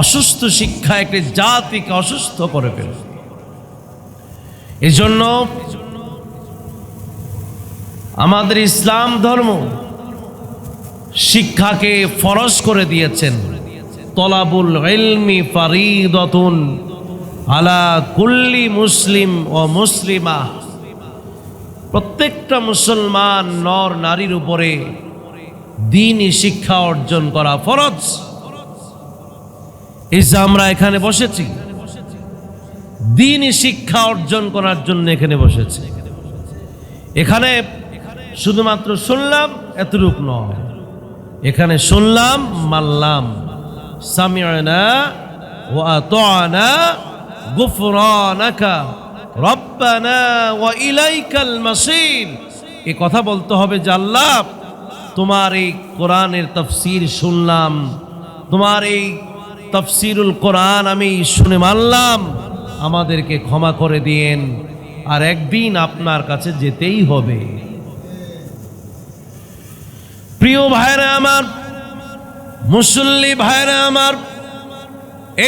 অসুস্থ শিক্ষা একটি জাতিকে অসুস্থ করে ফেলে। এজন্য আমাদের ইসলাম ধর্ম শিক্ষাকে ফরজ করে দিয়েছেন। তলাবুল ইলমি ফারিদাতুন আলা কুল্লি মুসলিম ও মুসলিমা, প্রত্যেকটা মুসলমান নর নারীর উপরে দ্বীনি শিক্ষা অর্জন করা ফরজ। এই যে আমরা এখানে বসেছি, দ্বীনি শিক্ষা অর্জন করার জন্য এখানে বসেছি। এখানে শুধুমাত্র শুনলাম এতটুক নয়, এখানে শুনলাম, মানলাম, সামি'না ওয়া আতা'না গুফরানাকা রব্বানা ওয়া ইলাইকাল মাসির। এই কথা বলতে হবে যে আল্লাহ, তোমার এই কোরআনের তাফসীর শুনলাম, তোমার এই তাফসীরুল কোরআন আমি শুনে মানলাম, আমাদেরকে ক্ষমা করে দিয়েন, আর একদিন আপনার কাছে যেতেই হবে। প্রিয় ভাইরা আমার, মুসল্লি ভাইরা আমার,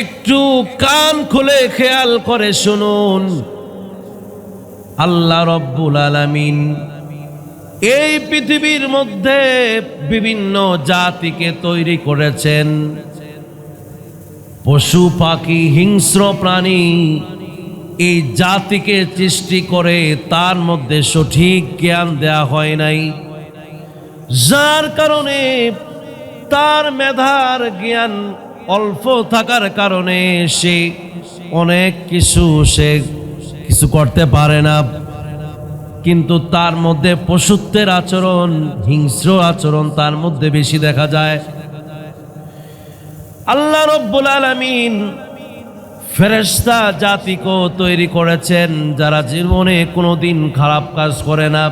একটু কান খুলে খেয়াল করে শুনুন। আল্লাহ রব্বুল আলামিন এই পৃথিবীর মধ্যে বিভিন্ন জাতিকে তৈরি করেছেন। পশু পাখি হিংস্র প্রাণী, এই জাতিকে সৃষ্টি করে তার মধ্যে সঠিক জ্ঞান দেয়া হয় নাই, যার কারণে তার মেধার জ্ঞান অল্প থাকার কারণে সে অনেক কিছু করতে পারে না। কিন্তু তার মধ্যে পশুত্বের আচরণ, হিংস্র আচরণ তার মধ্যে বেশি দেখা যায়। আল্লাহ রব্বুল আলামিন ফেরেশতা জাতিকে তৈরি করেছেন যারা জীবনে কোনোদিন খারাপ কাজ করে না,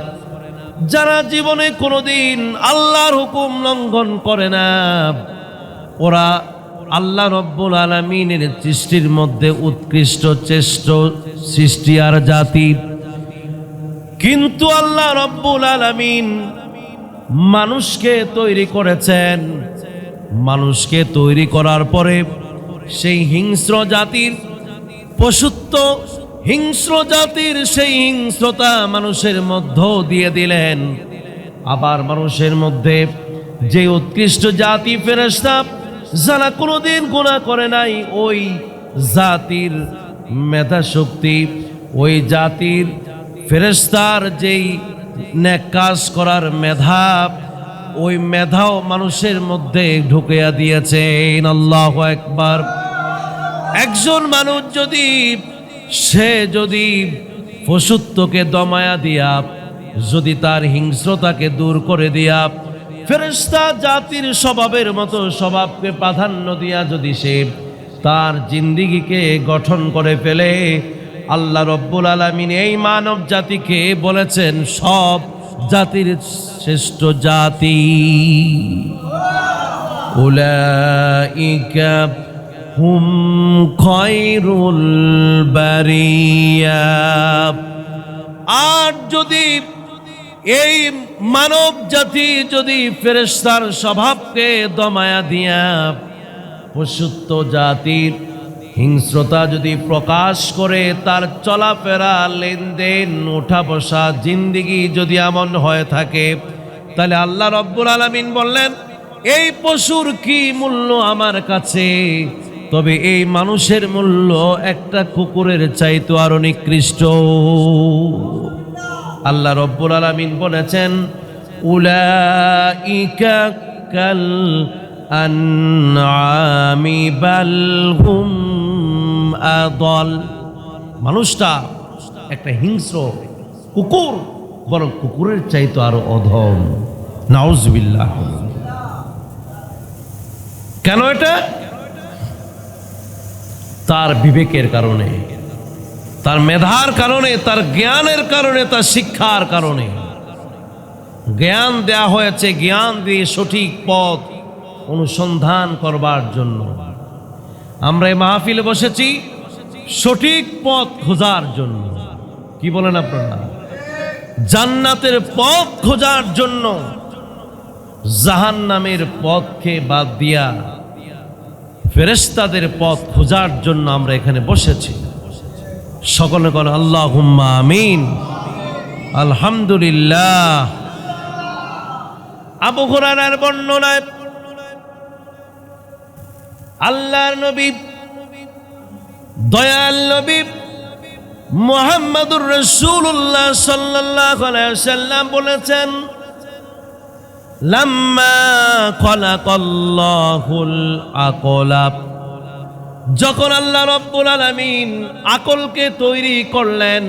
যারা জীবনে কোনোদিন আল্লাহর হুকুম লঙ্ঘন করে না। ওরা আল্লাহ রব্বুল আলামিনের সৃষ্টির মধ্যে উৎকৃষ্ট শ্রেষ্ঠ সৃষ্টি আর জাতি। কিন্তু আল্লাহ রব্বুল আলামিন মানুষকে তৈরি করেছেন। মানুষকে তৈরি করার পরে সেই হিংস্র জাতির পশুত্ব, হিংস্র জাতির সেই হিংস্রতা মানুষের মধ্যে দিয়ে দিলেন। আবার মানুষের মধ্যে যে উৎকৃষ্ট জাতি ফেরেশতা, যারা কোনোদিন গুনাহ করে নাই, ওই জাতির মেধা শক্তি, ওই জাতির ফেরেশতার যেই নেক কাজ করার মেধা, ওই মেধাও মানুষের মধ্যে ঢুকিয়ে দিয়েছেন। আল্লাহু আকবার। একজন মানুষ যদি পশুত্বকে দমায়া দিয়া, যদি তার হিংস্রতাকে দূর করে দিয়া, ফেরেশতা জাতির স্বভাবের মতো স্বভাবকে প্রাধান্য দিয়া যদি সে তার জিন্দেগিকে গঠন করে ফেলে, আল্লাহ রব্বুল আলামিন এই মানব জাতিকে বলেছেন সব জাতির শ্রেষ্ঠ জাতি। উলাইকা হুম খায়রুল বারিয়া। আর যদি এই মানব জাতি যদি ফেরেশতার স্বভাবকে দমায়া দিয়া পশুত্ব জাতির হিংস্রতা যদি প্রকাশ করে, তার চলাফেরা, লেনদেন, ওঠা বসা, জিন্দেগি যদি এমন হয়ে থাকে, তাহলে আল্লাহ রব্বুল আলামিন বললেন এই পশুর কি মূল্য আমার কাছে, তবে এই মানুষের মূল্য একটা কুকুরের চাইতে আরো নিকৃষ্ট। আল্লাহ রব্বুল আলামিন বলেছেন উলাইকা কাল আনআমি বাল হুম আদল। মানুষটা একটা হিংস্র কুকুর, বরং কুকুরের চাইতে আরো অধম। নাউজুবিল্লাহ। কেন? এটা তার বিবেকের কারণে, তার মেধার কারণে, তার জ্ঞানের কারণে, তার শিক্ষার কারণে। জ্ঞান দেয়া হয়েছে, জ্ঞান দিয়ে সঠিক পথ অনুসন্ধান করবার জন্য। আমরা এই মাহফিলে বসেছি সঠিক পথ খোঁজার জন্য। কি বলেন আপনারা? জান্নাতের পথ খোঁজার জন্য। জাহান্নামের পথকে বাদ দিয়া ফেরেশতাদের পথ খোঁজার জন্য আমরা এখানে বসেছি। সকলে বলেন আল্লাহুম্মা আমিন। আলহামদুলিল্লাহ। আবু হুরায়রার বর্ণনায় আল্লাহর নবী, দয়াল নবী মুহাম্মদুর রাসূলুল্লাহ সাল্লাল্লাহু আলাইহি ওয়াসাল্লাম বলেছেন, লাম্মা খালাকাল্লাহুল আকলা, যখন আল্লাহ রাব্বুল আলামিন আকলকে তৈরি করলেন,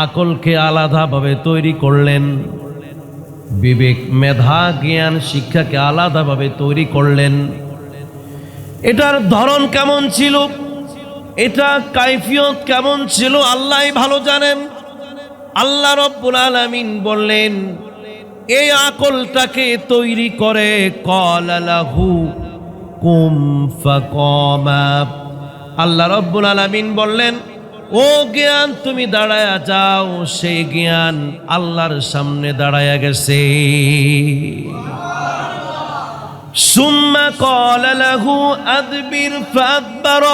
আকলকে আলাদাভাবে তৈরি করলেন, বিবেক, মেধা, জ্ঞান, শিক্ষাকে আলাদাভাবে তৈরি করলেন। এটার ধরন কেমন ছিল, এটা কাইফিয়ত কেমন ছিল আল্লাহই ভালো জানেন। আল্লাহ রাব্বুল আলামিন বললেন, এই আকলটাকে তৈরি করে ক্বালা লাহু কুম ফাকামা। আল্লাহ রাব্বুল আলামিন বললেন, ও জ্ঞান তুমি দাঁড়ায়া যাও। সেই জ্ঞান আল্লাহর সামনে দাঁড়ায়া গেছে। সুম্মা ক্বালা লাহু আদবির ফাদবার।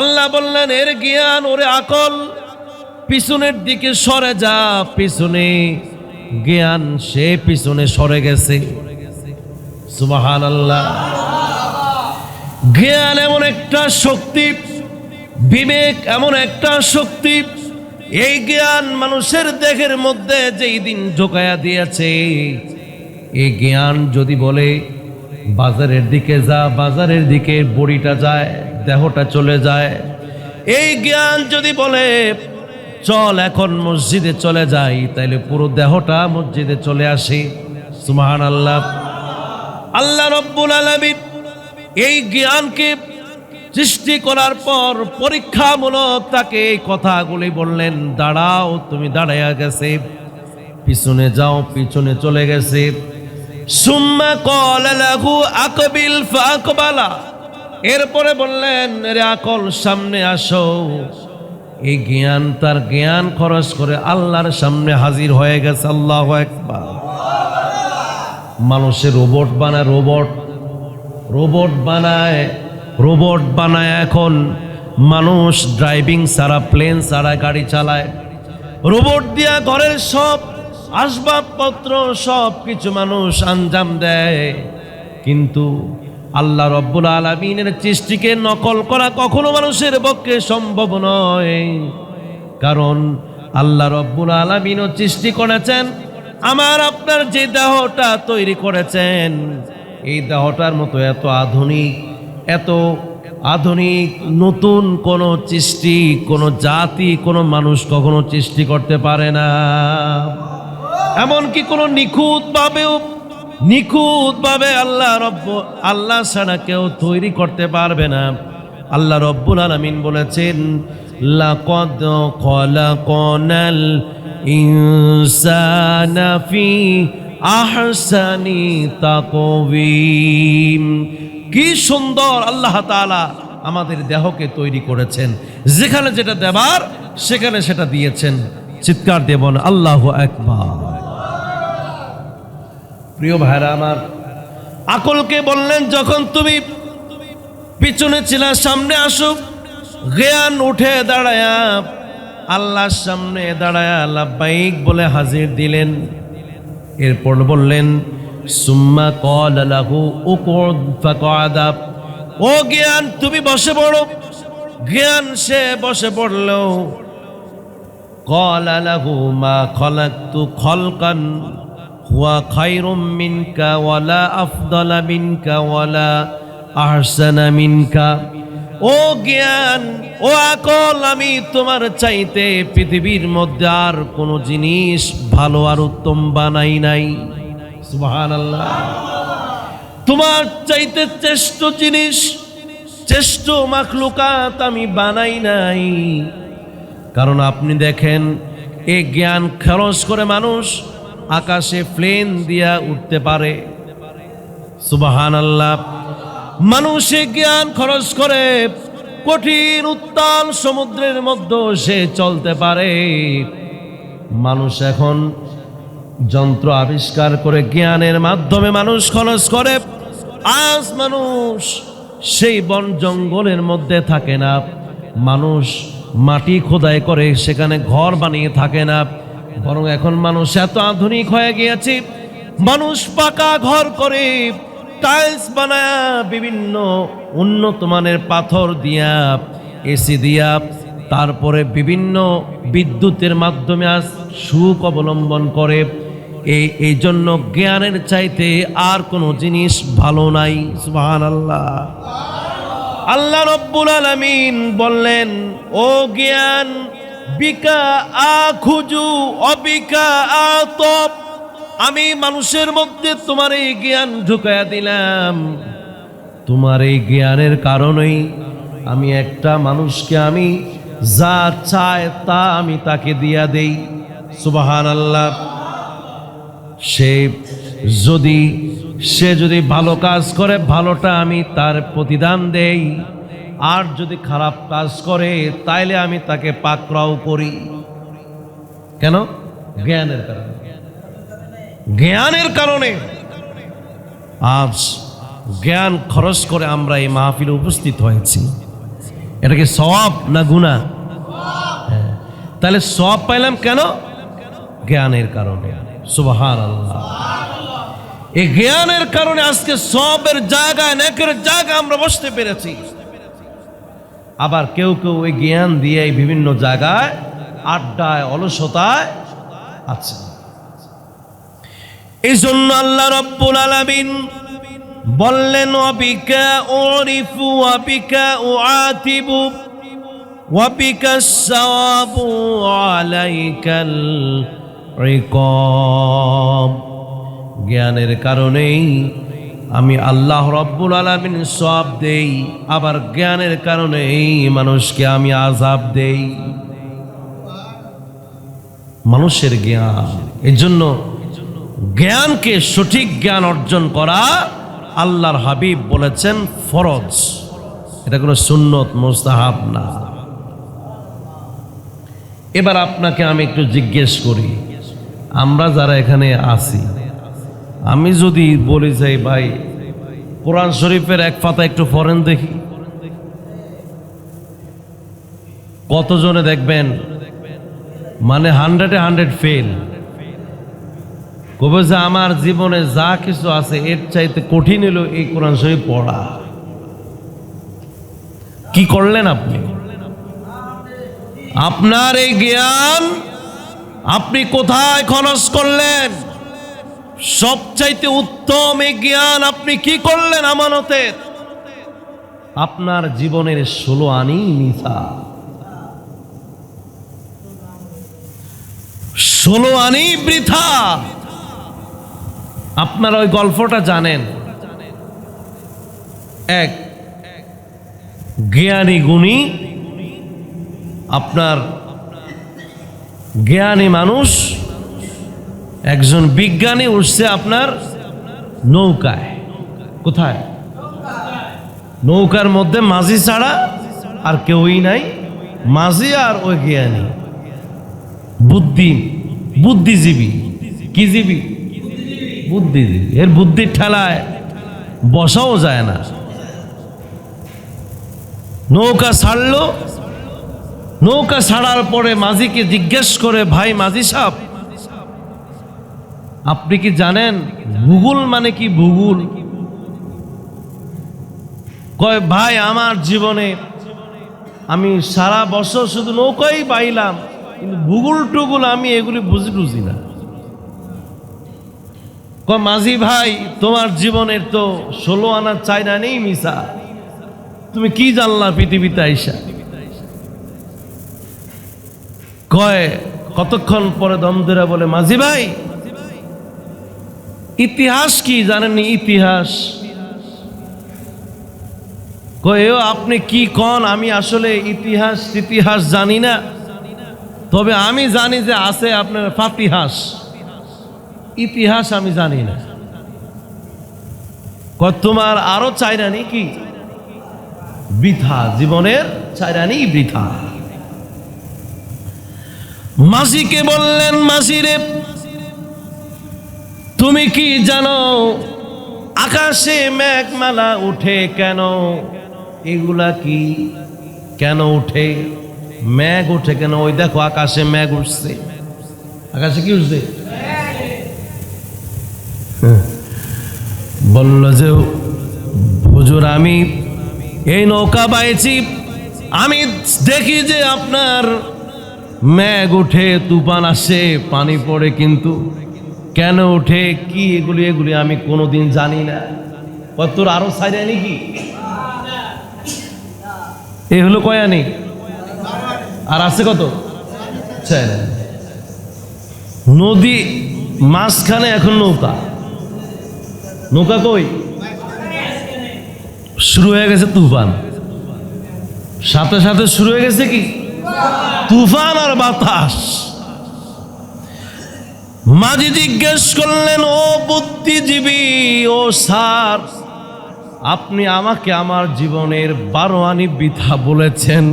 আল্লাহ বললেন, এর জ্ঞান, ওরে আকল, পিছনের দিকে সরে যা। পিছনে জ্ঞান, সে পিছনে সরে গেছে। সুবহানাল্লাহ। জ্ঞান এমন একটা শক্তি, বিবেক এমন একটা শক্তি, এই জ্ঞান মানুষের দেহের মধ্যে যেই দিন ঢোকায়া দিয়েছে, এই জ্ঞান যদি বলে বাজারের দিকে যা, বাজারের দিকে বড়িটা যায়, দেহটা চলে যায়। এই জ্ঞান যদি বলে চল এখন মসজিদে চলে যাই, তাইলে পুরো দেহটা মসজিদে চলে আসে। সুবহানাল্লাহ। আল্লাহ রাব্বুল আলামিন এই জ্ঞানকে সৃষ্টি করার পর পরীক্ষামূলক তাকে এই কথাগুলি বললেন, দাঁড়াও, তুমি দাঁড়াইয়া গেছে, পিছনে যাও, পিছনে চলে গেছে। সুম্মা ক্বালা লাহু আকবিল ফাআকবালা। এরপরে বললেন, রে আকল সামনে আসো। এই জ্ঞান, তার জ্ঞান খরচ করে আল্লাহর সামনে হাজির হয়ে গেছে। আল্লাহু আকবার। মানুষের রোবট বানায়, রোবট বানায় এখন মানুষ ড্রাইভিং ছাড়া, প্লেন ছাড়া গাড়ি চালায়। রোবট দিয়া ঘরের সব আসবাবপত্র সব কিছু মানুষ আঞ্জাম দেয়। কিন্তু আল্লাহ রাব্বুল আলামিনের সৃষ্টিকে নকল করা কখনো মানুষের পক্ষে সম্ভব নয়। কারণ আল্লাহ রাব্বুল আলামিনও সৃষ্টি করেছেন, আমার আপনার যে দেহটা তৈরি করেছেন, এই দেহটার মতো এত আধুনিক নতুন কোন সৃষ্টি, কোন জাতি, কোন মানুষ কখনো সৃষ্টি করতে পারে না। এমনকি কোন নিখুঁতভাবে আল্লাহ ছাড়া কেউ তৈরি করতে পারবে না। আল্লাহ রাব্বুল আলামিন বলেছেন, লাকাদ খলাকনাল ইনসানা ফি আহসানি তাকওয়িম। কি সুন্দর আল্লাহ তাআলা আমাদের দেহকে তৈরি করেছেন, যেখানে যেটা দেবার সেখানে সেটা দিয়েছেন। চিৎকার দিয়ে বলেন আল্লাহু আকবার। প্রিয় ভাইরা আমার, আকলকে বললেন, যখন তুমি পিছনে ছিলা, সামনে আসো। জ্ঞান উঠে দাঁড়ায়া আল্লাহর সামনে দাঁড়ায়া লাব্বাইক বলে হাজির দিলেন। এরপর বললেন, সুম্মা ক্বালা লাহু উকউদ ফাকআদা। ও জ্ঞান তুমি বসে পড়ো। জ্ঞান সে বসে পড়ল। ক্বালা লাহু মা খালাকতু খালকান হুয়া খায়রুম মিনকা ওয়ালা আফদালা মিনকা ওয়ালা আহসানা মিনকা। ও জ্ঞান, ও আকল, আমি তোমার চাইতে পৃথিবীর মধ্যে আর কোন জিনিস ভালো আর উত্তম বানাই নাই। সুবহানাল্লাহ। তোমার চাইতে শ্রেষ্ঠ জিনিস, শ্রেষ্ঠ মাখলুকাত আমি বানাই নাই। কারণ আপনি দেখেন, এই জ্ঞান খরচ করে মানুষ আকাশে প্লেন দিয়া উঠতে পারে। সুবহানাল্লাহ। মানুষে জ্ঞান খরচ করে কঠিন উত্তাল সমুদ্রের মধ্যে সে চলতে পারে। মানুষ এখন যন্ত্র আবিষ্কার করে জ্ঞানের মাধ্যমে মানুষ খরচ করে আজ মানুষ সেই বন জঙ্গলের মধ্যে থাকে না, মানুষ মাটি খোদাই করে সেখানে ঘর বানিয়ে থাকে না, বরং এখন মানুষ এত আধুনিক হয়ে গিয়েছে, মানুষ পাকা ঘর করে, টাইলস বানায়, বিভিন্ন উন্নত মানের পাথর দিয়া, এসি দিয়া, তারপরে বিভিন্ন বিদ্যুতের মাধ্যমে আজ সুখ অবলম্বন করে। এই জন্য জ্ঞানের চাইতে আর কোনো জিনিস ভালো নাই। সুবহানাল্লাহ। আল্লাহ রব্বুল আলামিন বললেন, ও জ্ঞান, বিকা আখুজু অবিকা আতব, আমি মানুষের মধ্যে তোমার এই জ্ঞান ঢুকায়া দিলাম। তোমার এই জ্ঞানের কারণেই আমি একটা মানুষকে আমি যা চায় তা আমি তাকে দিয়া দেই। সুবহানাল্লাহ। সে যদি ভালো কাজ করে ভালোটা আমি তার প্রতিদান দেই, আর যদি খারাপ কাজ করে তাইলে আমি তাকে পাকড়াও করি। কেন? জ্ঞানের কারণে। জ্ঞানের কারণে আজ জ্ঞান খরচ করে আমরা এই মাহফিলে উপস্থিত হয়েছি। এটা কি সওয়াব না গুনাহ? তাহলে সওয়াব পাইলাম কেন? জ্ঞানের কারণে। সুবহানাল্লাহ। এই জ্ঞানের কারণে আজকে সওয়াবের জায়গায়, নেকের জায়গায় আমরা বসতে পেরেছি। আবার কেউ কেউ এই জ্ঞান দিয়ে বিভিন্ন জায়গায় আড্ডায়, অলসতায় আছে। এই জন্য আল্লাহ রাব্বুল আলামিন বললেন, ওয়াবিকা উরিফু ওয়াবিকা উআতিবু ওয়াবিকা সাওয়াবু আলাইকাল ইকাব। জ্ঞানের কারণেই আমি আল্লাহ রাব্বুল আলামিন সওয়াব দেই, আবার জ্ঞানের কারণেই মানুষকে আমি আযাব দেই। মানুষের জ্ঞান, এই জন্য জ্ঞানকে সঠিক জ্ঞান অর্জন করা আল্লাহর হাবিব বলেছেন ফরজ, এটা কোনো সুন্নত মুস্তাহাব না। এবার আপনাকে আমি একটু জিজ্ঞেস করি, আমরা যারা এখানে আছি, আমি যদি বলি যাই ভাই কোরআন শরীফের এক পাতা একটু পড়েন দেখি, কতজনে দেখবেন মানে 100-এ 100 ফেল, কবে যে আমার জীবনে যা কিছু আছে এর চাইতে কঠিন হলো এই কোরআন শরীফ পড়া। কি করলেন আপনি? আপনার এই জ্ঞান আপনি কোথায় খরচ করলেন? সবচাইতে উত্তম এই জ্ঞান আপনি কি করলেন আমানতের? আপনার জীবনের 16 আনি মিথ্যা, 16 আনি বৃথা। আপনারা ওই গল্পটা জানেন, এক জ্ঞানী গুণী, আপনার জ্ঞানী মানুষ, একজন বিজ্ঞানী উঠছে আপনার নৌকায়। কোথায়? নৌকার মধ্যে মাঝি ছাড়া আর কেউই নাই, মাঝি আর ওই জ্ঞানী বুদ্ধিজীবী। কি জীবী? বুদ্ধিজীবী। এর বুদ্ধির ঠেলায় বসাও যায় না। নৌকা ছাড়লো, নৌকা ছাড়ার পরে মাঝিকে জিজ্ঞেস করে, ভাই মাঝি সাহেব, আপনি কি জানেন ভূগোল মানে কি? ভূগোল? কয় ভাই আমার জীবনে আমি সারা বছর শুধু নৌকাই বাইলাম, কিন্তু ভূগোল টুগুল আমি এগুলি বুঝি না। কয় মাঝি ভাই তোমার জীবনের তো 16 আনা চাইনা নেই মিশা, তুমি কি জানলা পৃথিবীতে আইসা? কয় কতক্ষণ পরে দম ধরে বলে, মাঝি ভাই ইতিহাস কি জানেননি? ইতিহাস? কয় আপনি কি কন? আমি আসলে ইতিহাস জানি না, তবে আমি জানি যে আছে আপনার ফাতিহাস, ইতিহাস আমি জানি না। কয় তোমার আরো চাইরানি কি বৃথা, জীবনের চাইরানি বৃথা। মাঝিকে বললেন, মাঝি রে তুমি কি জানো আকাশে মেঘমালা উঠে কেন? এগুলা কি কেন উঠে? মেঘ উঠে কেন? ওই দেখো আকাশে মেঘ উঠছে। আকাশে কি উঠছে? বলল যে হুজুর আমি এই নৌকা বাইছি, আমি দেখি যে আপনার মেঘ উঠে, তুফান আসে, পানি পড়ে, কিন্তু কেন উঠে, কি এগুলি আমি কোনোদিন জানি না। তোর আরো সাইড আনি কি? এ হলো কয়ানি, আর আছে কত? নদী মাঝখানে এখন নৌকা। নৌকা কই? শুরু হয়ে গেছে তুফান, সাথে সাথে শুরু হয়ে গেছে কি? তুফান আর বাতাস। মাঝি জিজ্ঞেস করলেন, ও বুদ্ধিজীবী, ও স্যার, আপনি আমাকে আমার জীবনের 12 আনি বৃথা বলেছেন,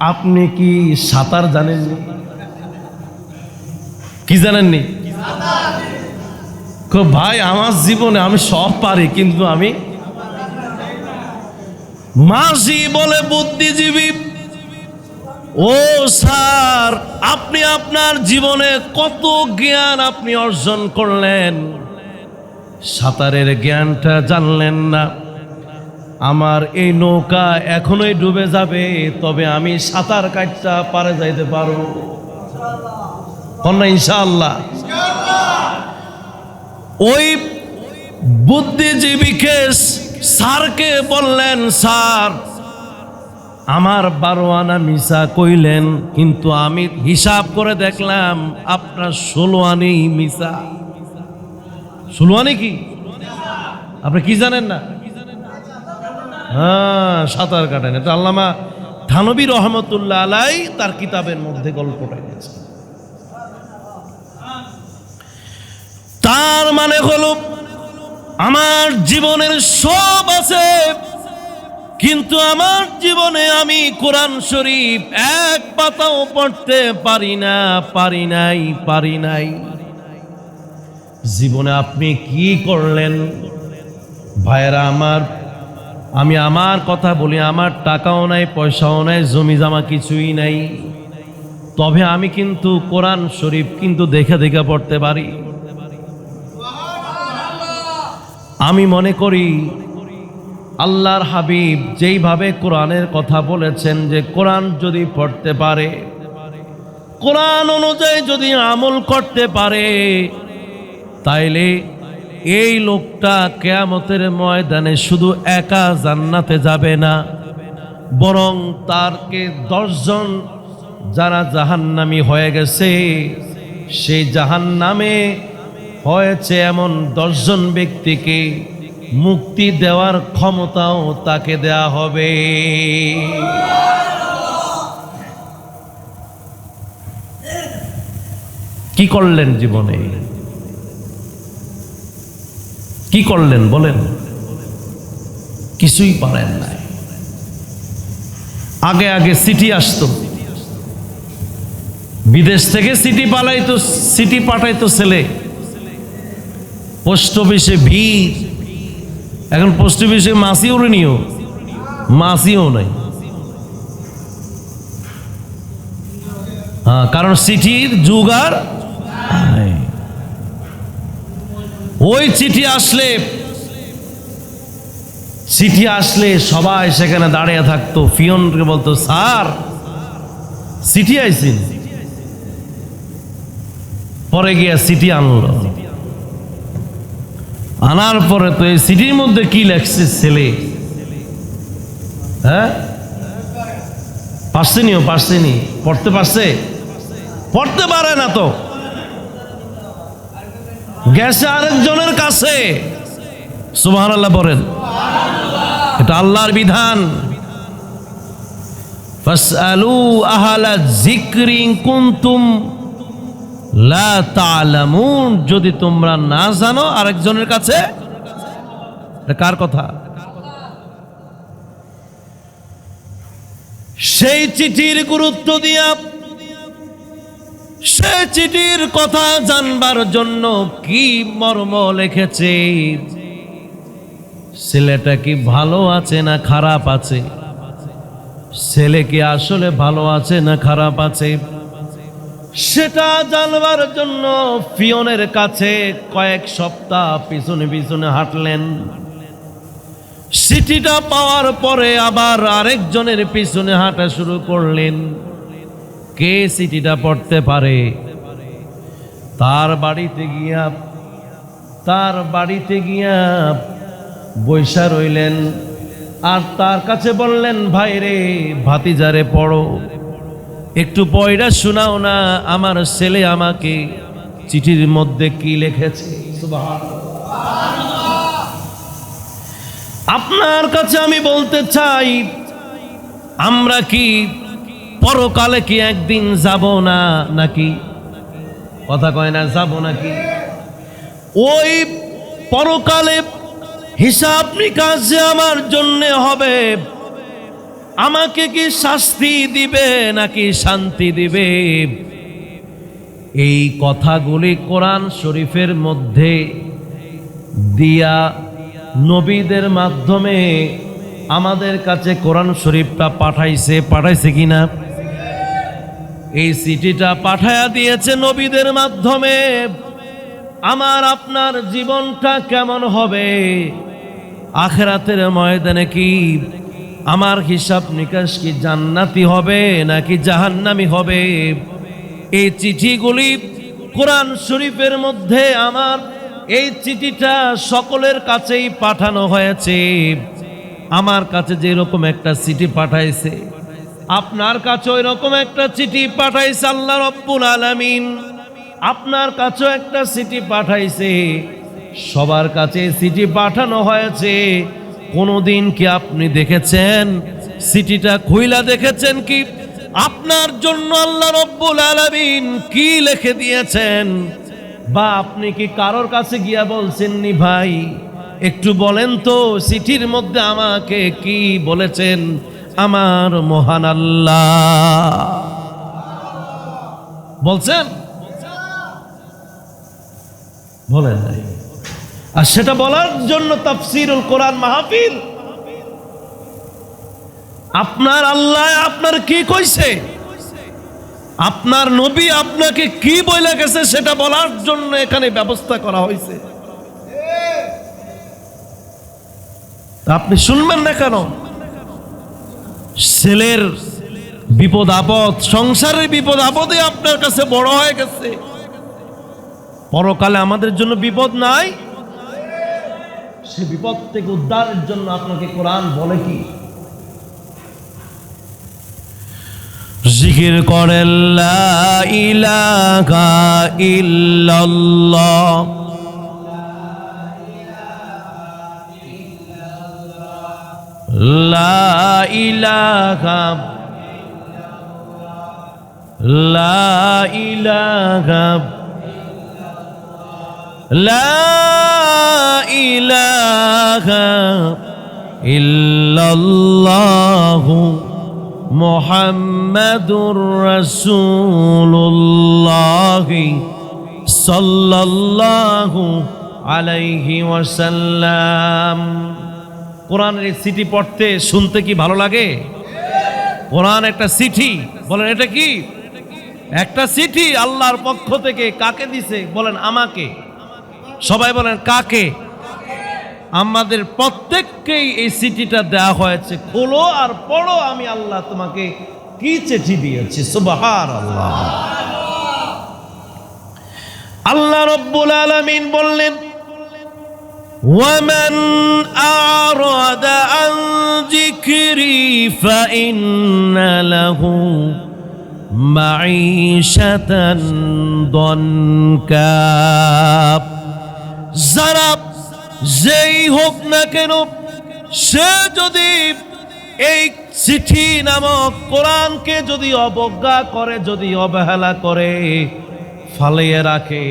আপনি কি সাঁতার জানেননি? কি জানেননি? ভাই আমার জীবনে আমি সব পারি, কিন্তু আমি। মাঝি বলে, বুদ্ধিজীবী, ও স্যার, আপনি আপনার জীবনে কত জ্ঞান আপনি অর্জন করলেন, সাঁতারের জ্ঞানটা জানলেন না। আমার এই নৌকা এখনোই ডুবে যাবে, তবে আমি সাঁতার কাটটা পারে যাইতে পারবো না ইনশাআল্লাহ। ওই বুদ্ধিজীবীকে স্যারকে বললেন, স্যার আমার 12 আনা মিছা কইলেন, কিন্তু আমি হিসাব করে দেখলাম আপনার 16 আনি মিছা। 16 আনি কি? আপনি কি জানেন না? হ্যাঁ, সাঁতার কাটেন। এটা আল্লামা থানবী রহমতুল্লাহ আলাই তার কিতাবের মধ্যে গল্পটা গেছে। তার মানে হলো আমার জীবনের সব আছে, কিন্তু আমার জীবনে আমি কোরআন শরীফ এক পাতাও পড়তে পারি নাই। জীবনে আপনি কি করলেন? ভাইরা আমার, আমি আমার কথা বলি, আমার টাকাও নাই, পয়সাও নাই, জমি জমা কিছুই নাই, তবে আমি কিন্তু কোরআন শরীফ কিন্তু দেখে দেখে পড়তে পারি। আমি মনে করি আল্লাহর হাবিব যেইভাবে কোরআনের কথা বলেছেন, যে কোরআন যদি পড়তে পারে, কোরআন অনুযায়ী যদি আমল করতে পারে, তাইলে এই লোকটা কিয়ামতের ময়দানে শুধু একা জান্নাতে যাবে না, বরং তারকে 10 জন যারা জাহান্নামী হয়ে গেছে, সেই জাহান্নামে হয়েছে এমন 10 জন ব্যক্তিকে মুক্তি দেওয়ার ক্ষমতাও তাকে দেয়া হবে। কি করলেন জীবনে? কি করলেন বলেন? কিছুই পারেন নাই। আগে আগে চিঠি আসতো, বিদেশ থেকে চিঠি পাঠাইতো ছেলে, পোস্ট অফিসে ভিড়। এখন পোস্ট অফিসে মাসিও নিও, মাসিও নাই। হ্যাঁ, কারণ চিঠির যুগ আর নাই। ওই চিঠি আসলে সবাই সেখানে দাঁড়িয়ে থাকতো, পিয়নকে বলতো, স্যার চিঠি আইছেন। পরে গিয়া চিঠি আনলো, আনার পরে তো এই চিঠির মধ্যে কি লেখছে ছেলে, হ্যাঁ পারছেনি পড়তে পারছে? পড়তে পারে না তো, গেছে আরেকজনের কাছে। সুবহানাল্লাহ বলেন, এটা আল্লাহর বিধান। ফাসআলু আহলা যিকরি ইন কুনতুম লা তা'লামুন, যদি তোমরা না জানো আরেকজনের কাছে। এটা কার কথা? সেই চিঠির গুরুত্ব দিয়া সে চিঠির কথা জানবার জন্য কি মর্ম লিখেছে, ছেলেটা কি ভালো আছে না খারাপ আছে, ছেলে কি আসলে ভালো আছে না খারাপ আছে, সেটা জানবার জন্য পিয়নের কাছে কয়েক সপ্তাহ পিছনে পিছনে হাঁটলেন। চিঠিটা পাওয়ার পরে আবার আরেকজনের পিছনে হাঁটা শুরু করলেন। কে চিঠিটা পড়তে পারে? তার বাড়িতে গিয়া বৈশা রইলেন আর তার কাছে বললেন, ভাই রে, ভাতিজারে পড়ো, একটু পয়রা শোনাও না, আমার ছেলে আমাকে চিঠির মধ্যে কি লিখেছে। আপনার কাছে আমি বলতে চাই, আমরা কি পরকালে কি একদিন যাব না নাকি? কথা কয় না, যাব নাকি? ওই পরকালে হিসাব নিকাশ যে আমার জন্য হবে, আমাকে কি শাস্তি দিবে নাকি শান্তি দিবে, এই কথাগুলি কোরআন শরীফের মধ্যে দিয়া নবীদের মাধ্যমে আমাদের কাছে কোরআন শরীফটা পাঠাইছে কিনা? এই চিঠিটা পাঠায়া দিয়েছে নবীদের মাধ্যমে। আমার আপনার জীবনটা কেমন হবে, আখিরাতের ময়দানে কি আমার হিসাব নিকাশ কি জান্নাতি হবে নাকি জাহান্নামী হবে, এই চিঠিগুলি কোরআন শরীফের মধ্যে আমার এই চিঠিটা সকলের কাছেই পাঠানো হয়েছে। আমার কাছে যেরকম একটা চিঠি পাঠাইছে, আপনার কাছে ওই রকম একটা চিঠি পাঠাইছে আল্লাহ রব্বুল আলামিন। আপনার কাছেও একটা চিঠি পাঠাইছে, সবার কাছে চিঠি পাঠানো হয়েছে। কোনোদিন কি আপনি দেখেছেন, চিঠিটা খুইলা দেখেছেন কি আপনার জন্য আল্লাহ রব্বুল আলামিন কি লিখে দিয়েছেন? বা আপনি কি কারোর কাছে গিয়া বলছেননি, ভাই একটু বলেন তো চিঠির মধ্যে আমাকে কি বলেছেন আমার মহান আল্লাহ? বলছেন? বলেন নাই। আর সেটা বলার জন্য তাফসীরুল কোরআন মাহফিল। আপনার আল্লাহ আপনার কি কইছে, আপনার নবী আপনাকে কি বলে গেছে সেটা বলার জন্য এখানে ব্যবস্থা করা হয়েছে। আপনি শুনবেন না কেন? ছেলের বিপদ আপদ, সংসারের বিপদ আপদে আপনার কাছে বড় হয়ে গেছে, পরকালে আমাদের জন্য বিপদ নাই? সে বিপদ থেকে উদ্ধারের জন্য আপনাকে কোরআন বলে কি? জিকির করেন লা ইলাহা ইল্লাল্লাহ, লা ইলাহা, লা ইলাহা, লা ইলাহা ইল্লাল্লাহু মুহাম্মাদুর রাসূলুল্লাহ সাল্লাল্লাহু আলাইহি ওয়াসাল্লাম। কোরআনের এই চিঠি পড়তে শুনতে কি ভালো লাগে? কোরআন একটা চিঠি, বলেন এটা কি? একটা চিঠি আল্লাহর পক্ষ থেকে। কাকে দিছে? বলেন আমাকে। সবাই বলেন কাকে? আমাদের প্রত্যেককেই এই চিঠিটা দেওয়া হয়েছে। খোলো আর পড়ো, আমি আল্লাহ তোমাকে কি চিঠি দিয়েছি। সুবহানাল্লাহ। আল্লাহ রাব্বুল আলামিন বললেন, ওয়ামান আ'রাদা আন যিকরি ফাইন্না লাহু মাঈশাতান দনকা। যারা যেই হোক না কেন, সে যদি এই চিঠি নামক কোরআনকে যদি অবজ্ঞা করে, যদি অবহেলা করে, ফালিয়ে রাখে,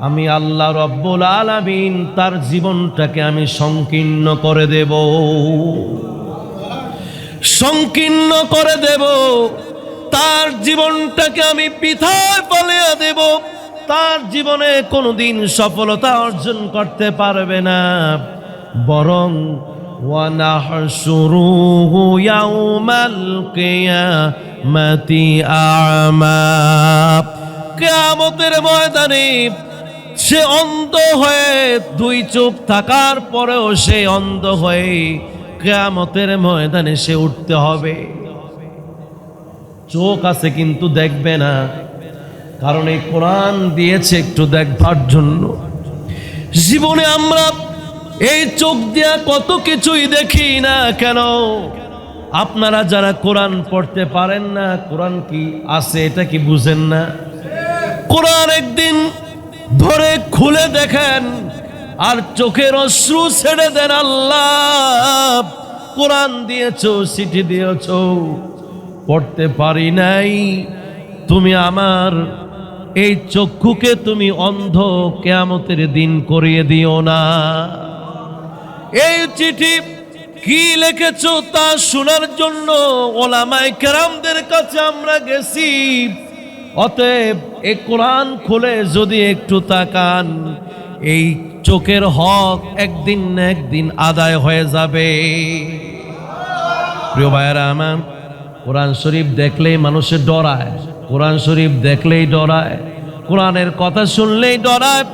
আমি আল্লাহ রব্বুল আলামিন তার জীবনটাকে আমি সংকীর্ণ করে দেব, সংকীর্ণ করে দেব। তার জীবনটাকে আমি বৃথায় ফেলিয়ে দেব, তার জীবনে কোনোদিন সফলতা অর্জন করতে পারবে না। বরং ওয়ানাহশুরুহু ইয়াউমাল কিয়ামাতি আ'মা, কিয়ামতের ময়দানে সে অন্ধ হয়ে, দুই চোখ থাকার পরেও সে অন্ধ হয়ে কিয়ামতের ময়দানে সে উঠতে হবে। চোখ আছে কিন্তু দেখবে না, কারণ এই কোরআন দিয়েছে একটু দেখবার জন্য। জীবনে আমরা এই চোখ দিয়া কত কিছুই দেখি না কেন? আপনারা যারা কোরআন পড়তে পারেন না, কোরআন কি আছে এটা কি বুঝেন না? কোরআন একদিন ধরে খুলে দেখেন আর চোখের অশ্রু ছেড়ে দেন। আল্লাহ কোরআন দিয়েছো, চিঠি দিয়েছো, পড়তে পারি নাই, তুমি আমার এই চক্ষুকে তুমি অন্ধ কিয়ামতের দিন করিয়ে দিও না। এই চিঠি কি লিখেছো তা শোনার জন্য ওলামায়ে কেরামদের কাছে আমরা গেছি। অতএব এই কোরআন খুলে যদি একটু তাকান, এই চোখের হক একদিন না একদিন আদায় হয়ে যাবে। প্রিয় ভাইয়েরা আমার, কোরআন শরীফ দেখলেই মানুষের ডরায়, কোরআন শরীফ দেখলেই ডরায়, কোরআনের কথা শুনলেই ডরায়,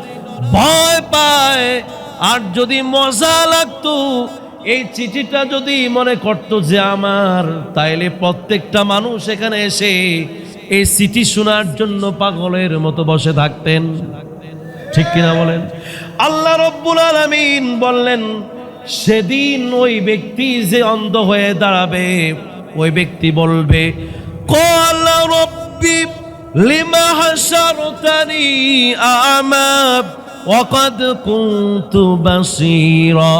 ভয় পায়। আর যদি মজা লাগতো, এই চিঠিটা যদি মনে করতো যে আমার, তাইলে প্রত্যেকটা মানুষ এখানে এসে এই চিঠি শোনার জন্য পাগলের মতো বসে থাকতেন। ঠিক কিনা বলেন? আল্লাহ রব্বুল আলামিন বললেন, সেদিন ওই ব্যক্তি যে অন্ধ হয়ে দাঁড়াবে, ওই ব্যক্তি বলবে, ক্বালা রাব্বি লিমা হাশারতানি আ'মা ওয়া ক্বাদ কুনতু বাসীরা।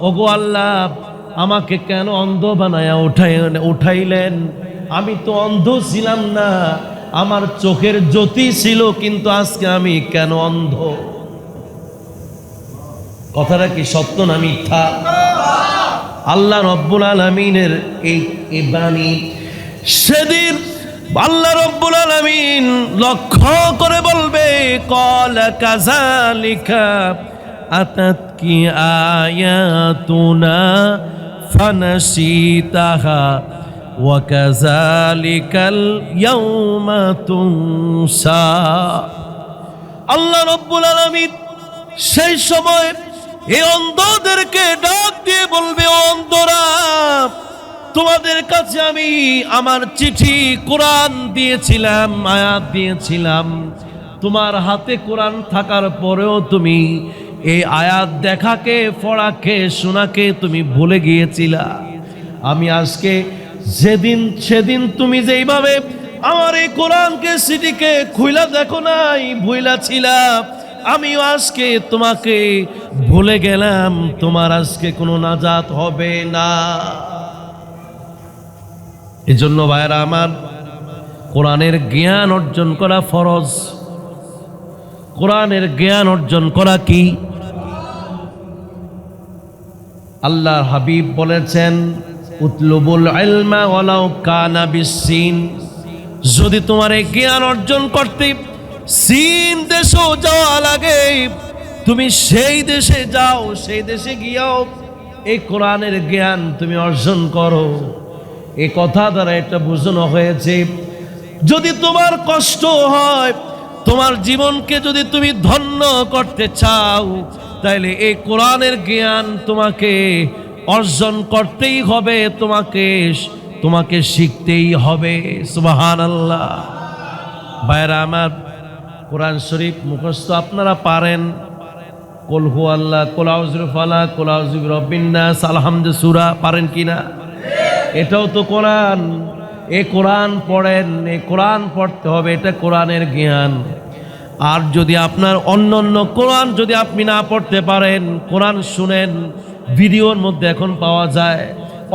ওগো আল্লাহ, আমাকে কেন অন্ধ বানায়া উঠাইলেন? আমি তো অন্ধ ছিলাম না, আমার চোখের জ্যোতি ছিল, কিন্তু আজকে আমি কেন অন্ধ? কথাটা কি সত্য না মিথ্যা? আল্লাহ রব্বুল আলামিনের এই বাণী সেদিন আল্লাহ রব্বুল আলামিন লক্ষ্য করে বলবে, ক্বালা কাযালিকা আতাতকি আয়াতুনা ফানাসিতাহা ওয়া কাযালিকাল ইয়াউমা তুনসা। আল্লাহ রব্বুল আলামিন সেই সময় এই অন্ধদেরকে ডাক দিয়ে বলবে, অন্ধরা, তোমাদের কাছে আমি আমার চিঠি কোরআন দিয়েছিলাম, আয়াত দিয়েছিলাম, তোমার হাতে কোরআন থাকার পরেও তুমি এই আয়াত দেখাকে, পড়াকে, শোনাকে তুমি ভুলে গিয়েছিলা। আমি আজকে সেদিন তুমি যেইভাবে আমার এই কোরআনকে, চিঠিকে খুইলা দেখো নাই, ভুইলা ছিলা, আমিও আজকে তোমাকে ভুলে গেলাম, তোমার আজকে কোনো নাজাত হবে না। এজন্য ভাইরা আমার, কোরআনের জ্ঞান অর্জন করা ফরজ। কোরআনের জ্ঞান অর্জন করা কি? আল্লাহর হাবিব বলেছেন, উতলুবুল ইলমা ওয়ালাউ কানা বিসসিন। যদি তোমার এই জ্ঞান অর্জন করতে চীন দেশও যাওয়া লাগে, তুমি সেই দেশে যাও, সেই দেশে গিয়েও এই কোরআনের জ্ঞান তুমি অর্জন করো। এই কথা দ্বারা এটা বোঝানো হয়েছে, যদি তোমার কষ্ট হয়, তোমার জীবনকে যদি তুমি ধন্য করতে চাও, তাইলে এই কোরআনের জ্ঞান তোমাকে অর্জন করতেই হবে, তোমাকে শিখতেই হবে। সুবহানাল্লাহ। ভাইরা আমার, কোরআন শরীফ মুখস্থ আপনারা পারেন, কুল হুয়াল্লাহ, কুল আউযু বিফালাক, কুল আউযু বিরাব্বিন নাস, আলহামদু সূরা পারেন কিনা? এটাও তো কোরআন। এই কোরআন পড়েন, এই কোরআন পড়তে হবে, এটা কোরআনের জ্ঞান। আর যদি আপনার অন্য কোরআন যদি আপনি না পড়তে পারেন, কোরআন শুনেন, ভিডিওর মধ্যে এখন পাওয়া যায়,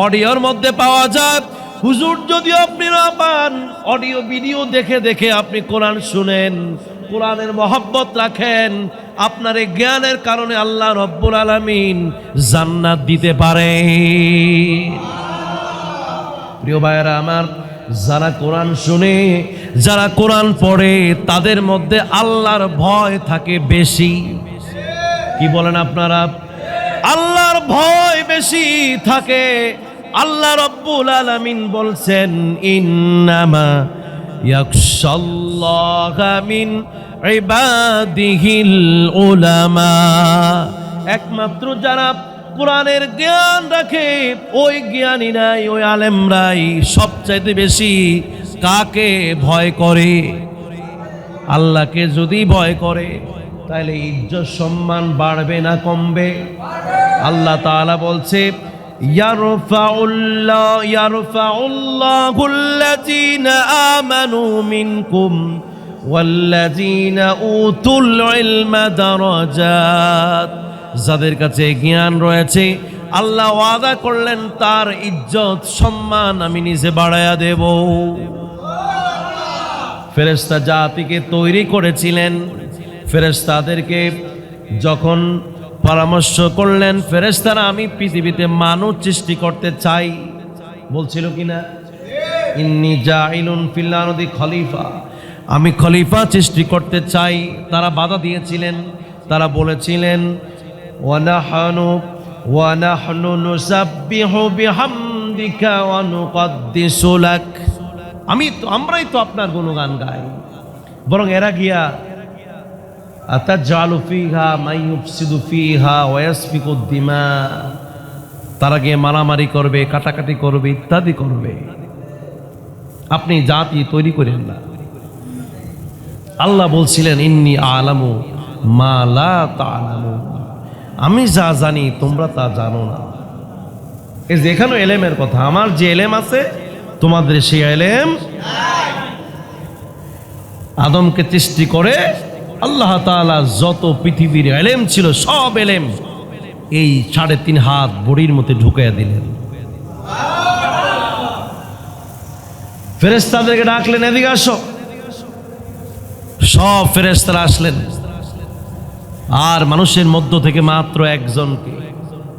অডিওর মধ্যে পাওয়া যায়। হুজুর যদি আপনি না পান, অডিও ভিডিও দেখে দেখে আপনি কোরআন শুনেন, কোরআনের মহব্বত রাখেন, আপনার এই জ্ঞানের কারণে আল্লাহ রব্বুল আলামিন জান্নাত দিতে পারে। প্রিয় ভাইয়েরা আমার, যারা কোরআন শুনে, যারা কোরআন পড়ে, তাদের মধ্যে আল্লাহর ভয় থাকে বেশি। কি বলেন আপনারা? আল্লাহর ভয় বেশি থাকে। আল্লাহ রাব্বুল আলামিন বলছেন, ইন্নামা ইয়াখশাল্লাহা মিন ইবাদিহিল উলামা, একমাত্র যারা কোরআনের জ্ঞান রাখে ওই জ্ঞানীরাই, ওই আলেমরাই সবচাইতে বেশি কাকে ভয় করে? আল্লাহকে যদি ভয় করে তাহলে ইজ্জত সম্মান বাড়বে না কমবে? আল্লাহ তাআলা বলছে, ইয়ারফাউল্লাহুল্লাযীনা আমানু মিনকুম ওয়াল্লাযীনা উতুল ইলমা দারাজাত, যাদের কাছে জ্ঞান রয়েছে আল্লাহ ওয়াদা করলেন তার ইজ্জত সম্মান আমি নিজে বাড়ায়া দেব। ফেরেশতা জাতিকে তৈরি করেছিলেন, ফেরেশতাদেরকে যখন পরামর্শ করলেন, ফেরেশতারা আমি পৃথিবীতে মানুষ সৃষ্টি করতে চাই, বলছিল কিনা? ইন্নী জাইলুন ফিল আরদি খলিফা, আমি খলিফা সৃষ্টি করতে চাই। তারা বাধা দিয়েছিলেন, তারা বলেছিলেন, ওয়ানাহনু নুসাব্বিহু বিহামদিকা ওয়া নুকদ্দিসু লাক, আমরাই তো আপনার গুণগান গাই। বরং এরা গিয়া আতাজালু ফিহা মান ইউফসিদু ফিহা ওয়া ইয়াসফিকুদ দিমা, তারা গিয়ে মারামারি করবে, কাটাকাটি করবে, ইত্যাদি করবে। আপনি জাতি তৈরি করেন না। আল্লাহ বলছিলেন, ইন্নী আলামু মা লা তা'লামুন, আমি যা জানি তোমরা তা জানো না। এই যে এখানে এলেমের কথা, আমার যে এলেম আছে তোমাদের সেই এলেম। আদমকে সৃষ্টি করে আল্লাহ তাআলা যত পৃথিবীর এলেম ছিল সব এলেম এই 3.5 হাত বড়ির মধ্যে ঢুকাইয়া দিলেন। ফেরেশতাদেরকে ডাকলেন, এদিকে আসো। সব ফেরেশতারা আসলেন, আর মানুষের মধ্য থেকে মাত্র একজনকে,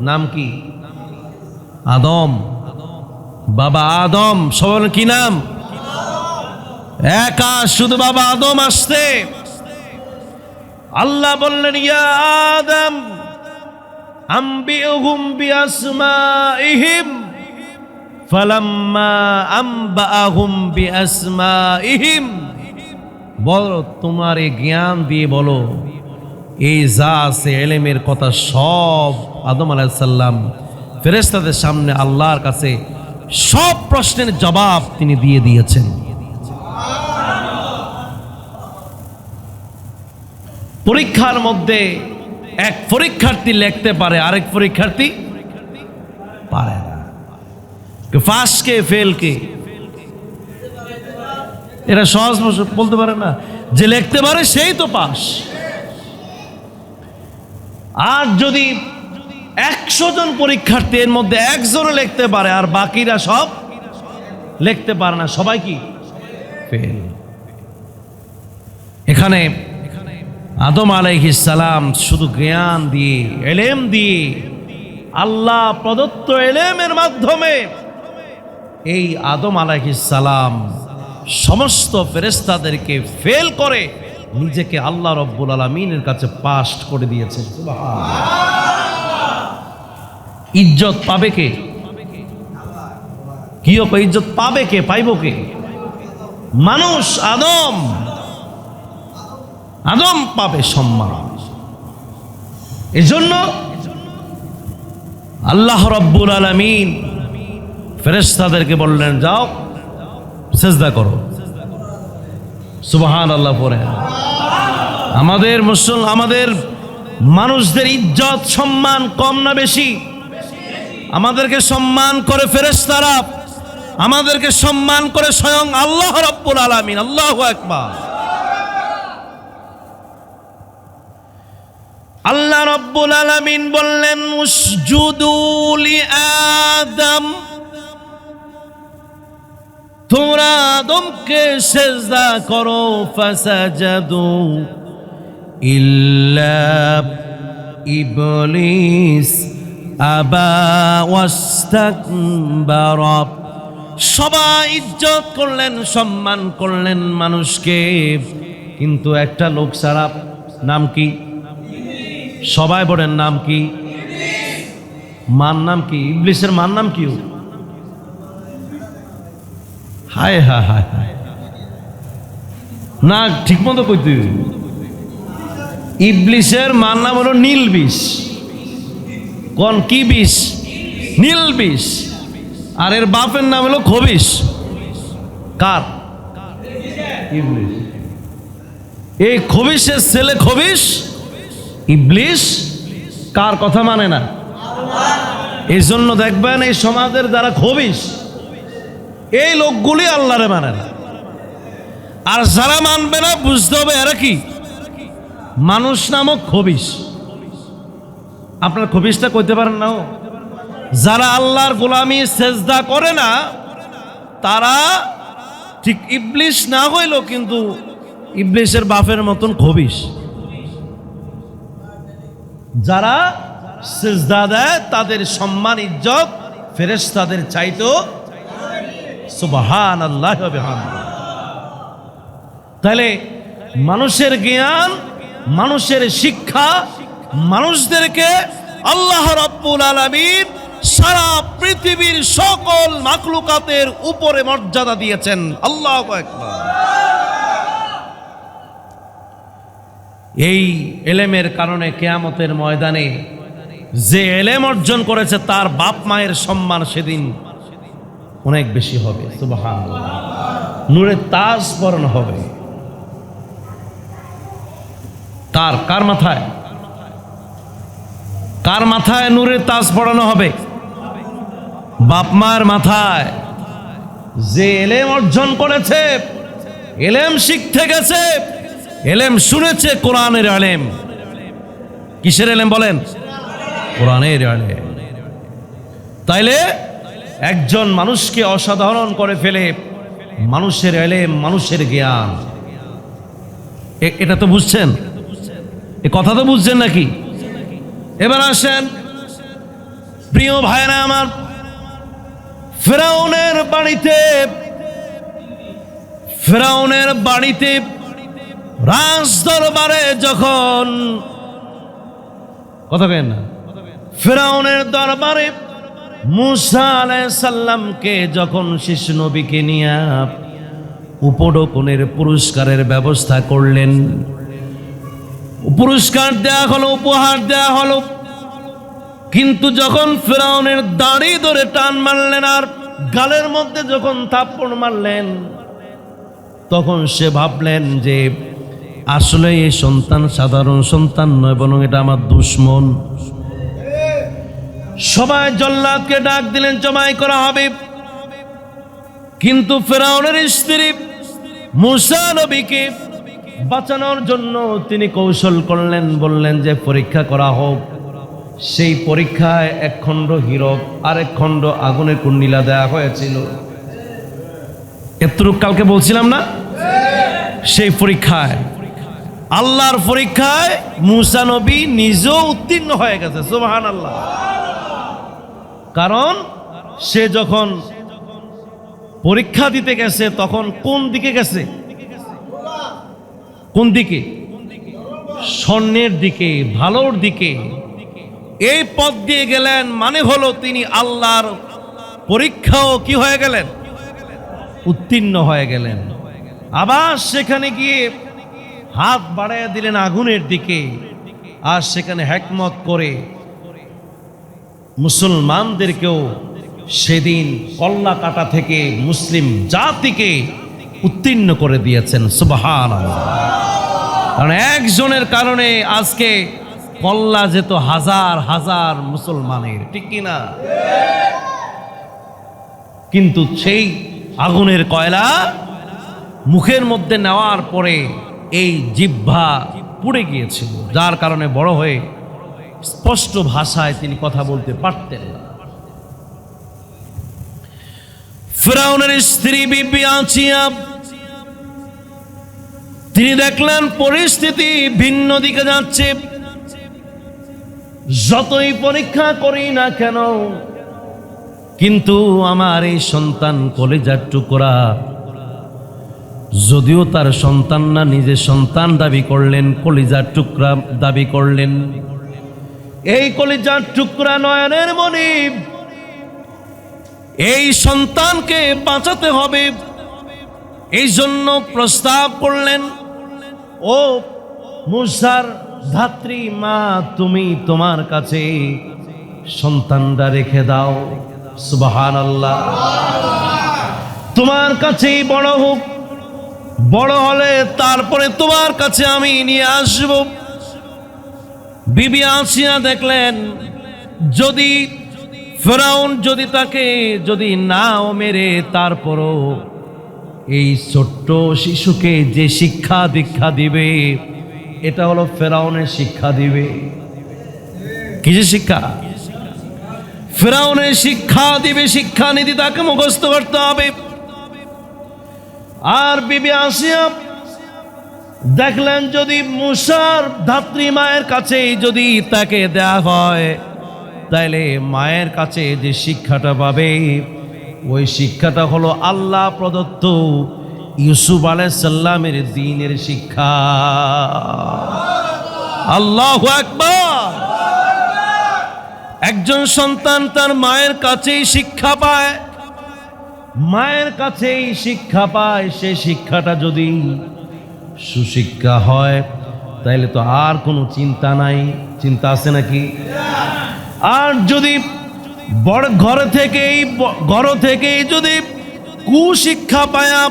নাম কি? আদম, বাবা আদম। সবার কি নাম? একা শুধু বাবা আদম আসতে আল্লাহ বললেন, ইয়া আদম আম্বিউহুম বিআসমাইহিম, ফালাম্মা আম্বাআহুম বিআসমাইহিম, বলো তোমার এই জ্ঞান দিয়ে বলো, এই যা আছে এলেমের কথা সব আদম আলাইহিস সালাম ফেরেশতাদের সামনে আল্লাহর কাছে সব প্রশ্নের জবাব তিনি দিয়ে দিয়েছেন। পরীক্ষার মধ্যে এক পরীক্ষার্থী লিখতে পারে, আরেক পরীক্ষার্থী পারে না। পাস কে ফেল কে এরা সহজ বলতে পারে না। যে লিখতে পারে সেই তো পাস। আর যদি 100 জন পরীক্ষার্থী এর মধ্যে একজনও লিখতে পারে আর বাকিরা সব লিখতে পারে না, সবাই কি ফেল। এখানে আদম আলাইহিস সালাম শুধু জ্ঞান দিয়ে, এলেম দিয়ে, আল্লাহ প্রদত্ত এলেমের মাধ্যমে এই আদম আলাইহিস সালাম সমস্ত ফেরেশতাদেরকে ফেল করে নিজেকে আল্লাহ রব্বুল আলামিনের কাছে পাস করে দিয়েছেন। ইজ্জত পাবে কে? কি ইজ্জত পাবে কে? পাইব কে? মানুষ। আদম পাবে সম্মান। এজন্য আল্লাহ রব্বুল আলামিন ফেরেশতাদেরকে বললেন, যাও সিজদা করো। সুবহানাল্লাহ পড়ে। আমাদের আমাদের মানুষদের ইজ্জত সম্মান কম না বেশি? আমাদেরকে সম্মান করে ফেরেশতারা, আমাদেরকে সম্মান করে স্বয়ং আল্লাহ রব্বুল আলামিন। আল্লাহু আকবার। আল্লাহ রব্বুল আলামিন বললেন, উসজুদু লিআদম, তোমরা আদমকে সিজদা করো। ফাসাজাদু ইল্লা ইবলিস আবা ওয়াস্তাকবারা, সবাই ইজ্জত করলেন, সম্মান করলেন মানুষকে, কিন্তু একটা লোক ছাড়া। নাম কি? সবাই বলেন নাম কি? মার নাম কি? ইবলিসের মার নাম কি? হায় হায় হায় হায়, না ঠিক মতো কইতে। ইবলিসের মার নাম হলো নীল বিষ। কোন কি বিষ? নীল বিষ। আর এর বাপের নাম হলো খবিশ। কার? ইবলিস। এই খবিশের ছেলে খবিশ, ইবলিস কার কথা মানে না। এই জন্য দেখবেন এই সমাজের যারা খবিশ, এই লোকগুলি আল্লাহরে মানে না। আর যারা মানবে না, বুঝতে হবে এরা কি? মানুষ নামক খবিশ। আপনার খবিশটা কইতে পারেন না? যারা আল্লাহর গোলামি সেজদা করে না, তারা ঠিক ইবলিস না হইল, কিন্তু ইবলিসের বাপের মতন খবিশ। যারা সেজদা দেয় তাদের সম্মান ইজ্জত ফেরেশতাদের চাইতো। সুবহানাল্লাহ ওয়া বিহামদিহি। তাহলে মানুষের জ্ঞান, মানুষের শিক্ষা, মানুষদেরকে আল্লাহ রাব্বুল আলামিন সারা পৃথিবীর সকল মাখলুকাতের উপরে মর্যাদা দিয়েছেন। আল্লাহু আকবার। এই এলেমের কারণে কিয়ামতের ময়দানে যে এলেম অর্জন করেছে তার বাপ মায়ের সম্মান সেদিন অনেক বেশি হবে। সুবহানাল্লাহ। নূরের তাজ পরানো হবে। কার কার মাথায়? কার মাথায় নূরের তাজ পরানো হবে? বাপ মায়ের মাথায়। যে এলেম অর্জন করেছে, এলেম শিখতে গেছে, এলেম শুনেছে, কোরআনের এলেম। কিসের এলেম বলেন? কোরআনের এলেম। তাইলে একজন মানুষকে অসাধারণ করে ফেলে মানুষের এলেম, মানুষের জ্ঞান। এটা তো বুঝছেন? এ কথা তো বুঝছেন নাকি? এবার আসেন প্রিয় ভাইরা আমার, ফেরাউনের বাড়িতে রাজ দরবারে যখন, কথা কেন না, ফেরাউনের দরবারে মূসা আলাইহিস সালামকে যখন শিশু নবীকে নিয়ে উপঢৌকনের পুরস্কারের ব্যবস্থা করলেন, পুরস্কার দেয়া হলো, উপহার দেয়া হলো, কিন্তু যখন ফেরাউনের দাড়ি ধরে টান মারলেন আর গালের মধ্যে যখন থাপ্পড় মারলেন, তখন সে ভাবলেন যে আসলে এই সন্তান সাধারণ সন্তান নয়, বরং এটা আমার দুশমন। সবাই জল্লাদকে ডাক দিলেন, জমাই করা হবে। কিন্তু ফেরাউনের স্ত্রী মূসা নবীকে বাঁচানোর জন্য তিনি কৌশল করলেন, বললেন যে পরীক্ষা করা হোক। সেই পরীক্ষায় এক খণ্ড হীরক আর এক খণ্ড আগুনের কুণ্ডিলা দেয়া হয়েছিল। এতটুক কালকে বলছিলাম না? সেই পরীক্ষায়, আল্লাহর পরীক্ষায় মূসা নবী নিজেও উত্তীর্ণ হয়ে গেছে। সুবহানাল্লাহ। কারণ সে যখন পরীক্ষা দিতে গেছে তখন কোন দিকে গেছে? কোন দিকে? স্বর্ণের দিকে, ভালোর দিকে। এই পথ দিয়ে গেলেন, মানে হলো তিনি আল্লাহর পরীক্ষাও কি হয়ে গেলেন? উত্তীর্ণ হয়ে গেলেন। আবার সেখানে গিয়ে হাত বাড়াইয়া দিলেন আগুনের দিকে, আর সেখানে হিকমত করে মুসলমানদেরকেও সেদিন কল্লা কাটা থেকে মুসলিম জাতিকে উত্তীর্ণ করে দিয়েছেন। সুবহানাল্লাহ। কারণ একজনের কারণে আজকে কল্লা যেত হাজার হাজার মুসলমানের, ঠিক কিনা? কিন্তু সেই আগুনের কয়লা মুখের মধ্যে নেওয়ার পরে এই জিহ্বা পুড়ে গিয়েছিল, যার কারণে বড় হয়ে স্পষ্ট ভাষায় তিনি কথা বলতে পারতেন না। ফিরআউনের স্ত্রী বিবি আসিয়া তিনি দেখলেন পরিস্থিতি ভিন্ন দিকে যাচ্ছে। যতই পরীক্ষা করি না কেন কিন্তু আমার এই সন্তান কলিজার টুকরা, যদিও তার সন্তান না, নিজে সন্তান দাবি করলেন, কলিজার টুকরা দাবি করলেন। এই কলিজার টুকরা নয়নের মণি, এই সন্তানকে বাঁচাতে হবে, এই জন্য প্রস্তাব করলেন, ও মুসার ধাত্রী মা, তুমি তোমার কাছে সন্তানটা রেখে দাও। সুবহানাল্লাহ। তোমার কাছেই বড় হোক, বড় হলে তারপরে তোমার কাছে আমি নিয়ে আসব। বিবি আসিয়া দেখলেন, যদি ফেরাউন যদি তাকে যদি নাও মেরে, তারপরও এই ছোট্ট শিশুকে যে শিক্ষা দীক্ষা দিবে, এটা হলো ফেরাউনের শিক্ষা দিবে। কিসের শিক্ষা? ফেরাউনের শিক্ষা দিবে, শিক্ষানীতি তাকে মুখস্থ করতে হবে। আর বিবি আসিয়া দেখলেন, যদি মুসার ধাত্রী মায়ের কাছে যদি তাকে দেয়া হয়, তাইলে মায়ের কাছে যে শিক্ষাটা পাবে, ওই শিক্ষাটা হলো আল্লাহ প্রদত্ত ইউসুফ আলাইহিস সালামের দ্বীনের শিক্ষা। আল্লাহু আকবার। একজন সন্তান তার মায়ের কাছেই শিক্ষা পায়, মায়ের কাছেই শিক্ষা পায়, সে শিক্ষাটা যদি সুশিক্ষা হয়, তাইলে তো আর কোনো চিন্তা নাই। চিন্তা আছে নাকি? আর যদি বড় ঘর থেকেই যদি কুশিক্ষা পায়া,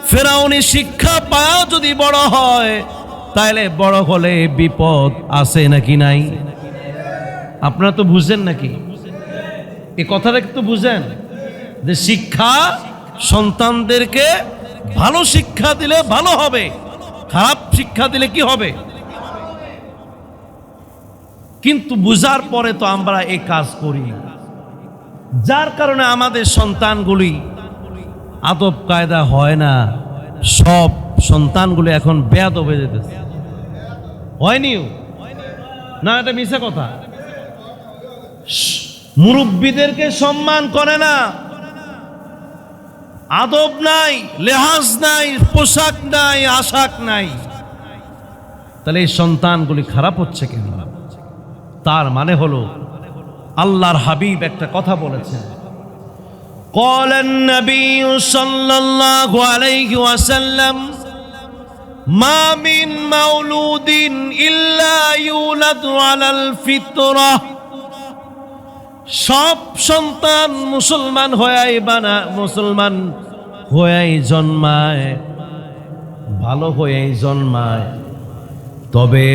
ফেরাউনি শিক্ষা পায়া যদি বড় হয়, তাইলে বড় হলে বিপদ আছে নাকি নাই? আপনারা তো বুঝেন নাকি? এই কথাটা কিন্তু বুঝেন যে শিক্ষা সন্তানদেরকে ভালো শিক্ষা দিলে ভালো হবে, খারাপ শিক্ষা দিলে কি হবে? কিন্তু বুঝার পরে তো আমরা এই কাজ করি, যার কারণে আমাদের সন্তানগুলি আদব কায়দা হয় না। সব সন্তানগুলি এখন বেয়াদব হয়ে যেতেছে। হয়নিও না? এটা মিথ্যা কথা। মুরব্বীদেরকে সম্মান করে না, আদব নাই, লেহাজ নাই, পোশাক নাই, আশাক নাই। তাহলে এই সন্তানগুলি খারাপ হচ্ছে কেন? তার মানে হলো, আল্লাহর হাবিব একটা কথা বলেছেন, قال النبي صلى الله عليه وسلم ما من مولود إلا يولد على الفطرة। সব সন্তান মুসলমান হয়েই জন্মায়, ভালো হয়েই জন্মায়, তবে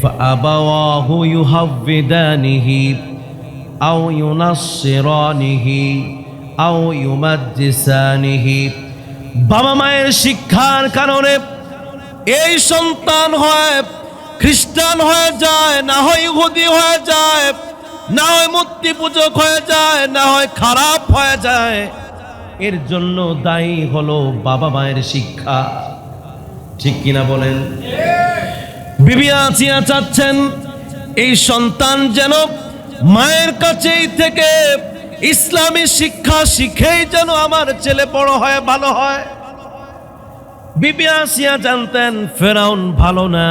ফাআবাওয়াহু ইউহাব্বিদানিহি আও ইউনাসসিরানিহি আও ইউমাজ্জিসানিহি। বাবা মায়ের শিক্ষার কারণে এই সন্তান হয় খ্রিস্টান হয়ে যায়, না হয় ইহুদি হয়ে যায়, না হয় মূর্তি পূজক হয়ে যায়, না হয় খারাপ হয়ে যায়। এর জন্য দায়ী হলো বাবা মায়ের শিক্ষা। ঠিক কিনা বলেন? বিবি আসিয়া চাচ্ছেন এই সন্তান যেন মায়ের কাছেই থেকে ইসলামী শিক্ষা শিখেই যেন আমার ছেলে বড় হয়, ভালো হয়। বিবি আসিয়া জানতেন ফেরাউন ভালো না,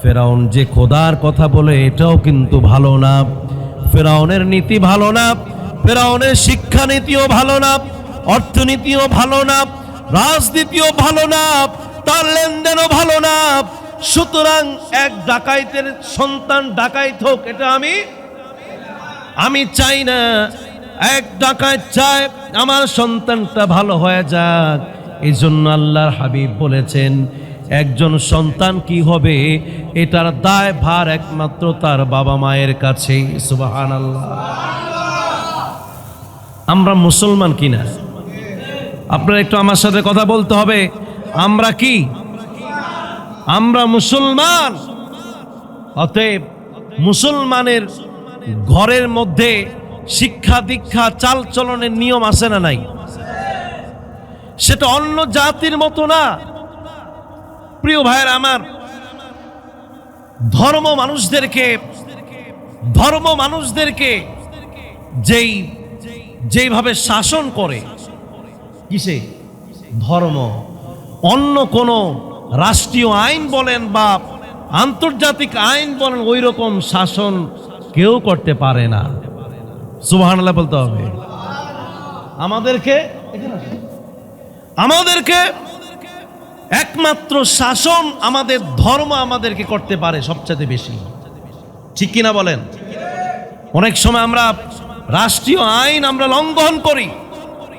ফেরাউন যে খোদার কথা বলে এটাও কিন্তু ভালো না, ফেরাউনের নীতি ভালো না, ফেরাউনের শিক্ষানীতিও ভালো না, অর্থনীতিও ভালো না, রাজনীতিও ভালো না, তার লেনদেনও ভালো না। সুতরাং এক ডাকাইতের সন্তান ডাকাইত হোক, এটা আমি চাই না। এক ডাকাইত চায় আমার সন্তানটা ভালো হয়ে যাক। এই জন্য আল্লাহর হাবিব বলেছেন, একজন সন্তান কি হবে এটার দায় ভার একমাত্র তার বাবা মায়ের কাছে। সুবহানাল্লাহ। আমরা মুসলমান কিনা? আপনারা একটু আমার সাথে কথা বলতে হবে। আমরা কি? আমরা মুসলমান। অতএব মুসলমানের ঘরের মধ্যে শিক্ষা দীক্ষা চাল চলনের নিয়ম আছে না নাই? সেটা অন্য জাতির মতো না। প্রিয় ভাইয়ের আমার, ধর্ম মানুষদেরকে যেই যেভাবে শাসন করে, কিসে? ধর্ম। অন্য কোনো রাষ্ট্রীয় আইন বলেন বা আন্তর্জাতিক আইন বলেন, ওই রকম শাসন কেউ করতে পারে না। সুবহানাল্লাহ বলতে হবে। আমাদেরকে একমাত্র শাসন আমাদের ধর্ম আমাদেরকে করতে পারে সবচেয়ে বেশি, ঠিক কিনা বলেন? অনেক সময় আমরা রাষ্ট্রীয় আইন আমরা লঙ্ঘন করি,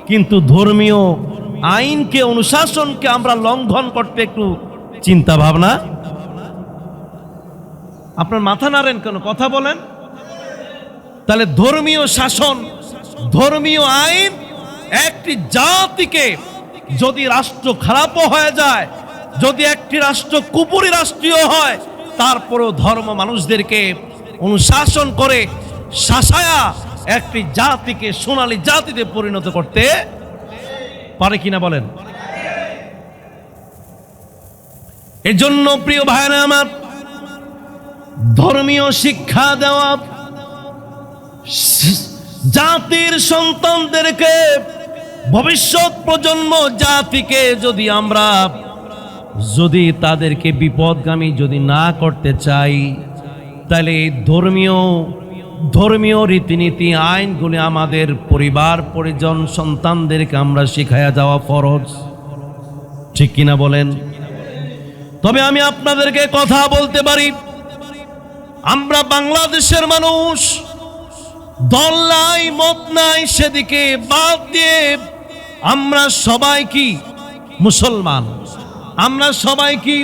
কিন্তু ধর্মীয় আইনকে, অনুশাসনকে আমরা লঙ্ঘন করতে একটু চিন্তা ভাবনা। আপনার মাথা নাড়েন কেন? কথা বলেন। তাহলে ধর্মীয় শাসন, ধর্মীয় আইন একটি জাতিকে, যদি রাষ্ট্র খারাপও হয়ে যায়, যদি একটি রাষ্ট্র কুপুরি রাষ্ট্রীয় হয়, তারপরেও ধর্ম মানুষদেরকে অনুশাসন করে শাসায়া একটি জাতিকে সোনালী জাতিতে পরিণত করতে পারে কিনা বলেন? এজন্য প্রিয় ভাইরা আমার, ধর্মীয় শিক্ষা দেওয়া জাতির সন্তানদেরকে, ভবিষ্যৎ প্রজন্ম জাতিকে যদি তাদেরকে বিপদগামী যদি না করতে চাই, তাহলে ধর্মীয় রীতিনীতি আইনগুলি আমাদের পরিবার পরিজন সন্তানদেরকে আমরা শিখায়া যাওয়া ফরজ, ঠিক কিনা বলেন? তবে আমি আপনাদেরকে কথা বলতে পারি, আমরা বাংলাদেশের মানুষ, দল নাই মত নাই সেদিকে বাদ দিয়ে আমরা সবাই কি মুসলমান? আমরা সবাই কি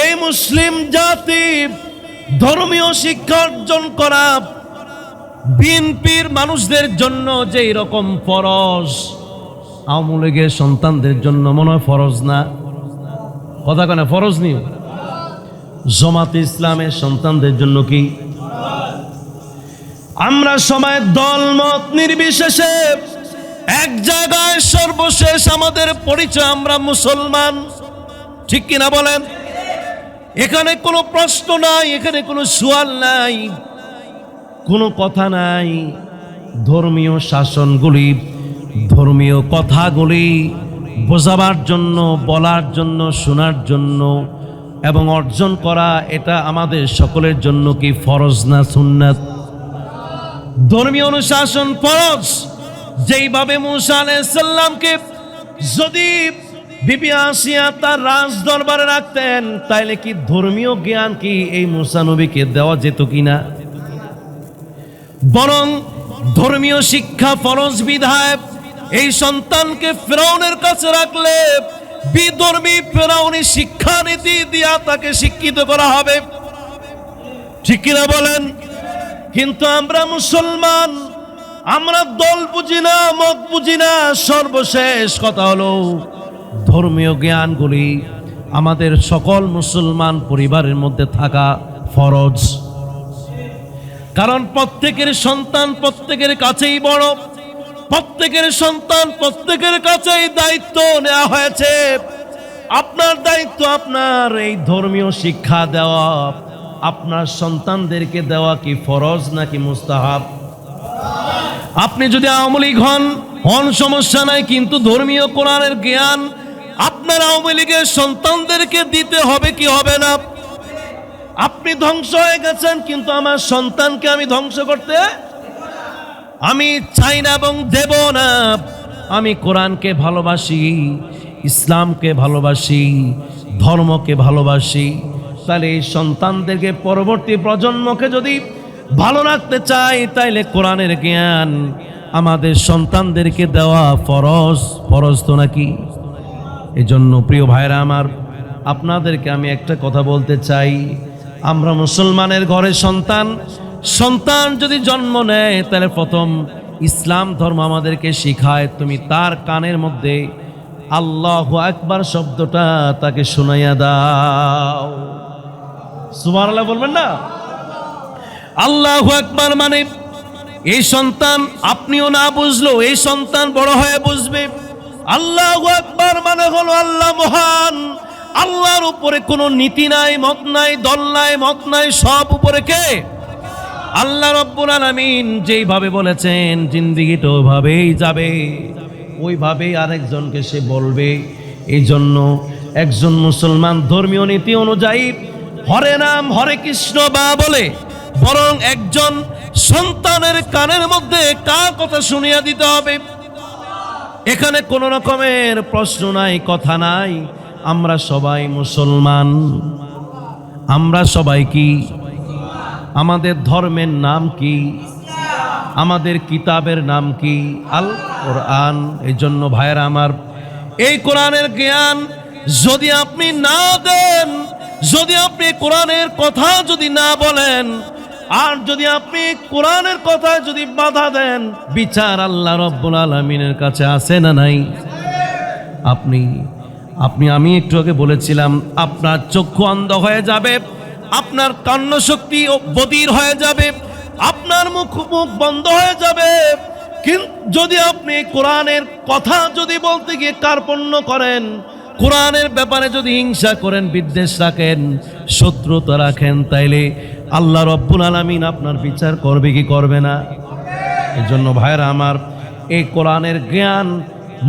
এই মুসলিম জাতি? ধর্মীয় শিক্ষা অর্জন করা বিএনপির মানুষদের জন্য যে এরকম ফরজ, আওয়ামী লীগের সন্তানদের জন্য মনে হয় ফরজ না? কথা কেন? ফরজ নিও। জামাতে ইসলামের সন্তানদের জন্য কি? আমরা সবাই দল মত নির্বিশেষে এক জায়গায় সর্বশেষ আমাদের পরিচয়, আমরা মুসলমান, ঠিক কিনা বলেন? এখানে কোনো প্রশ্ন নাই, এখানে কোনো সুয়াল নাই, কোনো কথা নাই। ধর্মীয় শাসনগুলি, ধর্মীয় কথাগুলি বোঝাবার জন্য, বলার জন্য, শোনার জন্য এবং অর্জন করা, এটা আমাদের সকলের জন্য কি ফরজ না সুন্নাত? ধর্মীয় অনুশাসন ফরজ। যেইভাবে মুসা আলাইহিস সালামকে যদি বিবি আসিয়া তার রাজ দরবারে রাখতেন, তাইলে কি ধর্মীয় জ্ঞান কি এই মুসা নবীকে দেওয়া যেত কিনা? বরং ধর্মীয় শিক্ষা ফরজ বিধায় এই সন্তানকে ফিরআউনের কাছে রাখলে বিধর্মী ফিরআউনি শিক্ষানীতি দিয়া তাকে শিক্ষিত করা হবে, ঠিক কিনা বলেন? কিন্তু আমরা মুসলমান, আমরা দল বুঝি না, মত বুঝি না। সর্বশেষ কথা হলো, ধর্মীয় জ্ঞানগুলি আমাদের সকল মুসলমান পরিবারের মধ্যে থাকা ফরজ। কারণ প্রত্যেকের সন্তান প্রত্যেকের কাছেই বড়, প্রত্যেকের সন্তান প্রত্যেকের কাছেই দায়িত্ব নেওয়া হয়েছে। আপনার দায়িত্ব আপনার এই ধর্মীয় শিক্ষা দেওয়া, আপনার সন্তানদেরকে দেওয়া কি ফরজ নাকি মুস্তাহাব? আপনি যদি আওয়ামী লীগ হন সমস্যা নাই, কিন্তু ধর্মীয় কোরআনের জ্ঞান আপনার আওয়ামী লীগের সন্তানদেরকে দিতে হবে কি হবে না? আপনি ধ্বংস হয়ে গেছেন, কিন্তু আমার সন্তানকে আমি ধ্বংস করতে আমি চাই না এবং দেব না। আমি কোরআনকে ভালোবাসি, ইসলামকে ভালোবাসি, ধর্মকে ভালোবাসি। তাহলে এই সন্তানদেরকে, পরবর্তী প্রজন্মকে যদি ভালো রাখতে চাই, তাইলে কোরআনের জ্ঞান আমাদের সন্তানদেরকে দেওয়া ফরজ। ফরজ তো নাকি? এজন্য প্রিয় ভাইরা আমার, আপনাদেরকে আমি একটা কথা বলতে চাই, আমরা মুসলমানের ঘরে সন্তান যদি জন্ম নেয়, তাহলে প্রথম ইসলাম ধর্ম আমাদেরকে শিখায়, তুমি তার কানের মধ্যে আল্লাহু আকবার শব্দটা তাকে শোনাইয়া দাও। সুবহানাল্লাহ বলবেন না? আল্লাহু আকবার মানে এই সন্তান আপনিও না বুঝলো, এই সন্তান বড় হয়ে বুঝবে। আল্লাহু আকবার মানে হলো আল্লাহ মহান, আল্লাহর উপরে কোনো নীতি নাই, মত নাই, দল নাই, মত নাই, সব উপরে কে? আল্লাহ রাব্বুল আলামিন যেইভাবে বলেছেন জিন্দেগিটা ওইভাবেই যাবে, ওইভাবেই আরেকজনকে সে বলবে। এই জন্য একজন মুসলমান ধর্মীয় নীতি অনুযায়ী হরে নাম হরে কৃষ্ণ বা বলে, বরং একজন সন্তানের কানের মধ্যে কার কথা শুনিয়ে দিতে হবে। এখানে কোনো রকমের প্রশ্ন নাই, কথা নাই। আমরা সবাই মুসলমান, আমরা সবাই কি? আমাদের ধর্মের নাম কি? আমাদের কিতাবের নাম কি? আল কোরআন। এই জন্য ভাইয়েরা আমার, এই কোরআনের জ্ঞান যদি আপনি না দেন, যদি আপনি কোরআনের কথা যদি না বলেন, আর যদি আপনি কোরআনের কথা যদি বাধা দেন, বিচার আল্লাহ রাব্বুল আলামিনের কাছে আছে না নাই? আমি একটু আগে বলেছিলাম, আপনার চক্ষু অন্ধ হয়ে যাবে, আপনার কান্ন শক্তি বধির হয়ে যাবে, আপনার মুখ বন্ধ হয়ে যাবে। কিন্তু যদি আপনি কোরআনের কথা যদি বলতে গিয়ে কার্পণ্য করেন, কোরআনের ব্যাপারে যদি হিংসা করেন, বিদ্বেষ রাখেন, শত্রুতা রাখেন, তাইলে আল্লাহ রাব্বুল আলামিন আপনার বিচার করবে কি করবে না? এই জন্য ভাইরা আমার, এই কোরআনের জ্ঞান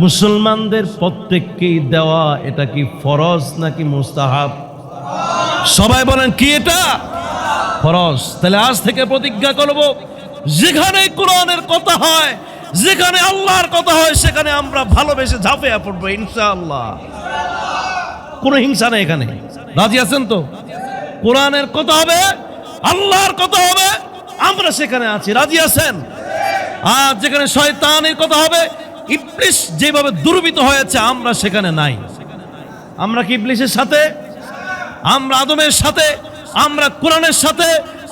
মুসলমানদের প্রত্যেককেই দেওয়া, এটা কি ফরজ নাকি মুস্তাহাব? সবাই বলেন কি এটা? ফরজ। তাহলে আজ থেকে প্রতিজ্ঞা করব, যেখানে কোরআনের কথা হয়, যেখানে আল্লাহর কথা হয়, সেখানে আমরা ভালোবেসে ঝাঁপিয়ে পড়বো ইনশাআল্লাহ। কোনো হিংসা নেই এখানে। রাজি আছেন তো? কোরআনের কথা হবে, আল্লাহর কথা হবে, আমরা সেখানে আছি। রাজি আছেন? আর যেখানে শয়তানের কথা হবে, ইবলিস যেভাবে দুর্বৃত্ত হয়েছে, আমরা সেখানে নাই। আমরা কি ইবলিসের সাথে? আমরা আদমের সাথে, আমরা কোরআনের সাথে,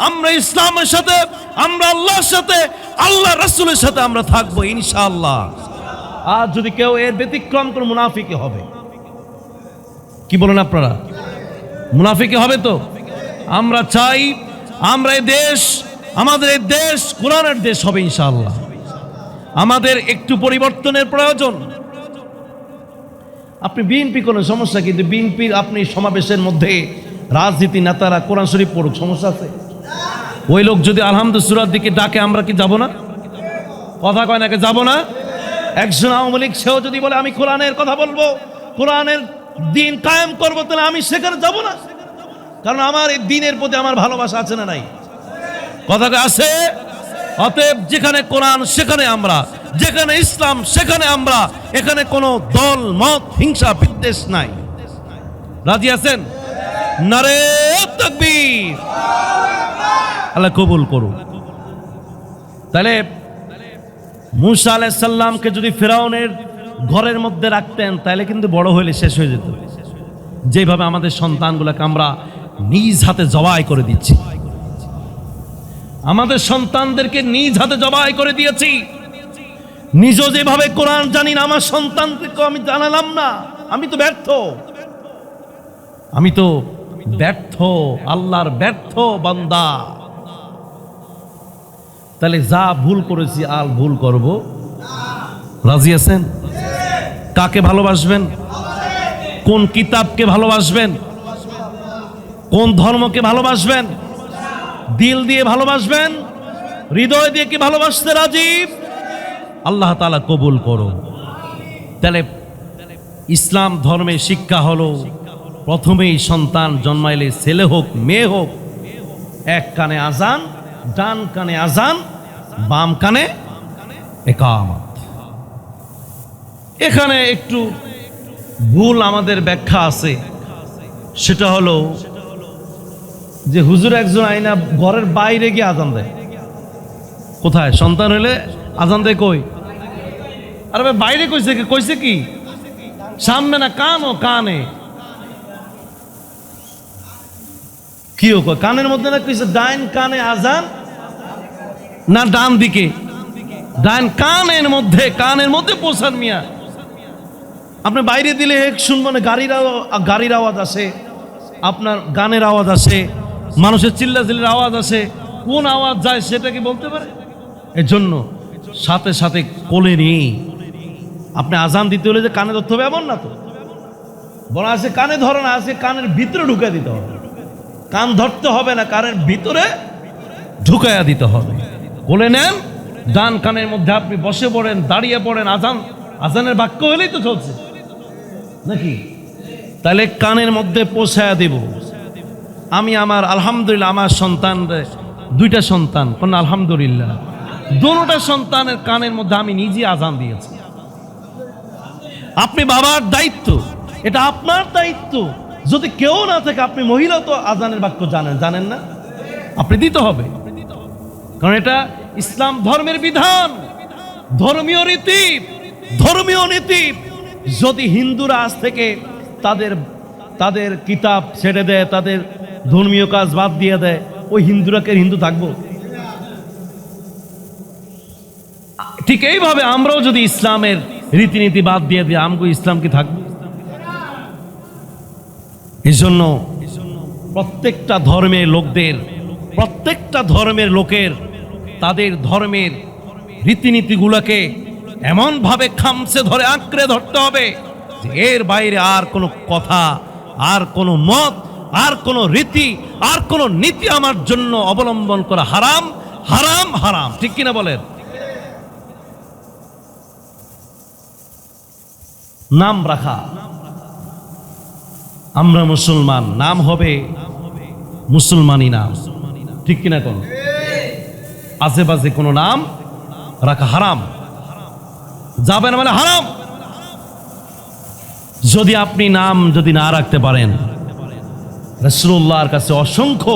আমরা ইসলামের সাথে, আমরা আল্লাহর সাথে, আল্লাহ রাসূলের সাথে আমরা থাকবো ইনশাআল্লাহ। আর যদি কেউ এর ব্যতিক্রম করে, মুনাফিকি হবে। কি বলেন আপনারা? মুনাফিকি হবে তো? আমরা চাই আমরা এই দেশ, আমাদের এই দেশ কোরআনের দেশ হবে ইনশাআল্লাহ। আমাদের একটু পরিবর্তনের প্রয়োজন। আপনি বিএনপি কোনো সমস্যা, কিন্তু বিএনপির আপনি সমাবেশের মধ্যে রাজনীতি নেতারা কোরআন শরীফ পড়ুক, সমস্যা আছে? ওই লোক যদি আলহামদুলিল্লাহ সূরার দিকে ডাকে, আমরা কি যাব না? কথা কয় নাকি যাব না? একজন আওয়ামী লীগ সেও যদি বলে আমি কোরআনের কথা বলবো, কোরআনের দিন কায়েম করবো, তাহলে আমি সেখানে যাব না। কারণ আমার এই দিনের প্রতি আমার ভালোবাসা আছে না নাই? কথাটা আছে। অতএব যেখানে কোরআন সেখানে আমরা, যেখানে ইসলাম সেখানে আমরা, এখানে কোনো দল মত হিংসা বিদ্বেষ নাই। রাজি আছেন? নারে তাকবীর। আল্লাহ কবুল করুন। তাহলে মূসা আলাইহিস সালামকে যদি ফিরাউনের ঘরের মধ্যে রাখতেন, তাহলে কিন্তু বড় হইলে শেষ হয়ে যেত। যেভাবে আমাদের সন্তানগুলোকে আমরা নিজ হাতে জবাই করে দিচ্ছি, আমাদের সন্তানদেরকে নিজ হাতে জবাই করে দিয়েছি। নিজে যেভাবে কোরআন জানি না, আমার সন্তানকে আমি জানালাম না। আমি তো ব্যর্থ, আমি তো ব্যর্থ, আল্লাহর ব্যর্থ বান্দা। তাহলে যা ভুল করেছি আর ভুল করব। রাজি আছেন? কাকে ভালোবাসবেন? কোন কিতাবকে ভালোবাসবেন? কোন ধর্মকে ভালোবাসবেন? দিল দিয়ে ভালোবাসবেন? হৃদয় দিয়ে কি ভালোবাসতে রাজি? আল্লাহ তাআলা কবুল করুন। তাহলে ইসলাম ধর্মে শিক্ষা হলো, প্রথমেই সন্তান জন্মাইলে, ছেলে হোক মেয়ে হোক, এক কানে আজান, ডান কানে আজান, বাম কানে ইকামত। এখানে একটু ভুল আমাদের ব্যাখ্যা আছে। সেটা হলো যে হুজুর একজন আইনা ঘরের বাইরে গিয়ে আজান দেয়। কোথায়? সন্তান হলে আজান দেয় কই? আরে ভাই বাইরে কইছে কি? কইছে কি? সামনে না, কানও কানে। কি ও কানের মধ্যে না কইছে? ডাইন কানে আজান না ডান দিকে? ডান কানের মধ্যে, কানের মধ্যে পৌঁছান মিয়া। আপনি বাইরে দিলে শুনবো না, গাড়ির আওয়াজ আসে, আপনার গানের আওয়াজ আসে, মানুষের চিল্লাচিল্লির আওয়াজ আসে। কোন আওয়াজ যায় সেটা কি বলতে পারে? এর জন্য সাথে সাথে কোলে নিয়ে আপনি আজান দিতে হলে যে কানে ধরতে হবে এমন না তো। বলা আছে কানে ধরে না, আছে কানের ভিতরে ঢুকে দিতে হবে। কান ধরতে হবে না, কানের ভিতরে ঢুকাইয়া দিতে হবে। কোলে নেন, ডান কানের মধ্যে আপনি বসে পড়েন, দাঁড়িয়ে পড়েন, আজানের বাক্য হলেই তো চলছে নাকি? তাহলে কানের মধ্যে পৌঁছায়া দিব। আমি আমার আলহামদুলিল্লাহ, আমার সন্তান, দুইটা সন্তান, কোন আলহামদুলিল্লাহ, দোনোটা সন্তানের কানের মধ্যে আমি নিজে আজান দিয়েছি। আপনি বাবার দায়িত্ব, এটা আপনার দায়িত্ব। যদি কেউ না থাকে, আপনি মহিলা তো আজানের বাক্য জানেন না, আপনি দিতে হবে, কারণ এটা ইসলাম ধর্মের বিধান, ধর্মীয় নীতি। যদি হিন্দুরা আজ থেকে তাদের কিতাব ছেড়ে দেয়, তাদের ধর্মীয় কাজ বাদ দিয়ে দেয়, ওই হিন্দুরা কে হিন্দু থাকবো? ঠিক এইভাবে আমরাও যদি ইসলামের রীতিনীতি বাদ দিয়ে দিই, আমগো ইসলাম কি থাকবে? এই জন্য প্রত্যেকটা ধর্মের লোকের তাদের ধর্মের রীতিনীতিগুলোকে এমনভাবে খামছে ধরে আঁকড়ে ধরতে হবে যে এর বাইরে আর কোনো কথা, আর কোনো মত, আর কোনো রীতি, আর কোনো নীতি আমার জন্য অবলম্বন করা হারাম, হারাম, হারাম। ঠিক কিনা বলেন? নাম রাখা, আমরা মুসলমান, নাম হবে মুসলমানি নাম। ঠিক কিনা? কোন আজে বাজে কোনো নাম রাখা হারাম, যাবে না, মানে হারাম। যদি আপনি নাম না রাখতে পারেন, রাসূলুল্লাহর কাছে অসংখ্য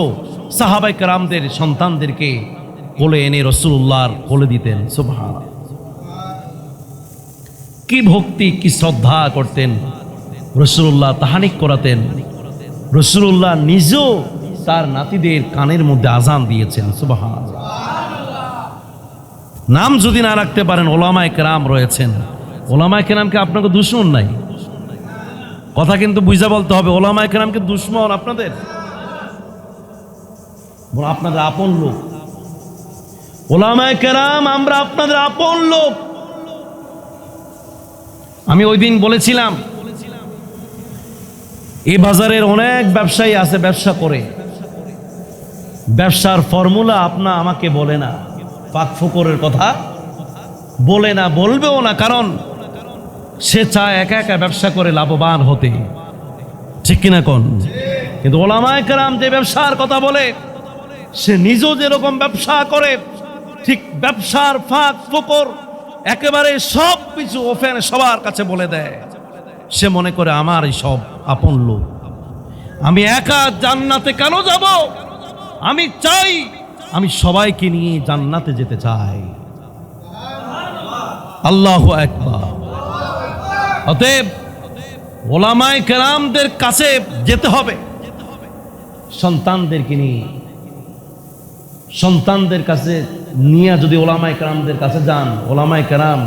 সাহাবায়ে কেরামদের সন্তানদেরকে কোলে এনে রাসূলুল্লাহর কোলে দিতেন। সুবহানাল্লাহ, কি ভক্তি, কি শ্রদ্ধা করতেন রাসূলুল্লাহ, তাহানিক করাতেন। রাসূলুল্লাহ নিজেও তার নাতিদের কানের মধ্যে আজান দিয়েছেন। সুবহানাল্লাহ। নাম যদি না রাখতে পারেন, ওলামায়ে কেরাম রয়েছেন, ওলামায়ে কেরামকে আপনাকে দুশমন নাই, কথা কিন্তু বুঝা বলতে হবে। ওলামায়ে কেরামকে দুশমন আপনাদের আপন লোক। ওলামায়ে কেরাম আমরা আপনাদের আপন লোক। আমি ওই দিন বলেছিলাম, এই বাজারের অনেক ব্যবসায়ী আছে, ব্যবসা করে, ব্যবসার ফর্মুলা আমাকে বলে না, পাক ফকরের কথা বলে না, বলবেও না, কারণ সে চায় একা একা ব্যবসা করে লাভবান হতে। ঠিক কিনা কোন? কিন্তু ওলামায়ে কেরাম যে ব্যবসার কথা বলে, সে নিজেও যেরকম ব্যবসা করে, ঠিক ব্যবসার ফাঁক ফকর একেবারে সব কিছু ওপেন সবার কাছে বলে দেয়। সে মনে করে আমার এই সব আপন লোক, আমি একা জান্নাতে কেন যাব? আমি চাই, আমি সবাইকে নিয়ে জান্নাতে যেতে চাই। আল্লাহু আকবার। অতএব ওলামায়ে কেরামদের কাছে যেতে হবে, সন্তানদেরকে নিয়ে, সন্তানদের কাছে নিয়ে যদি ওলামায়ে কেরামদের কাছে যান, ওলামায়ে কেরাম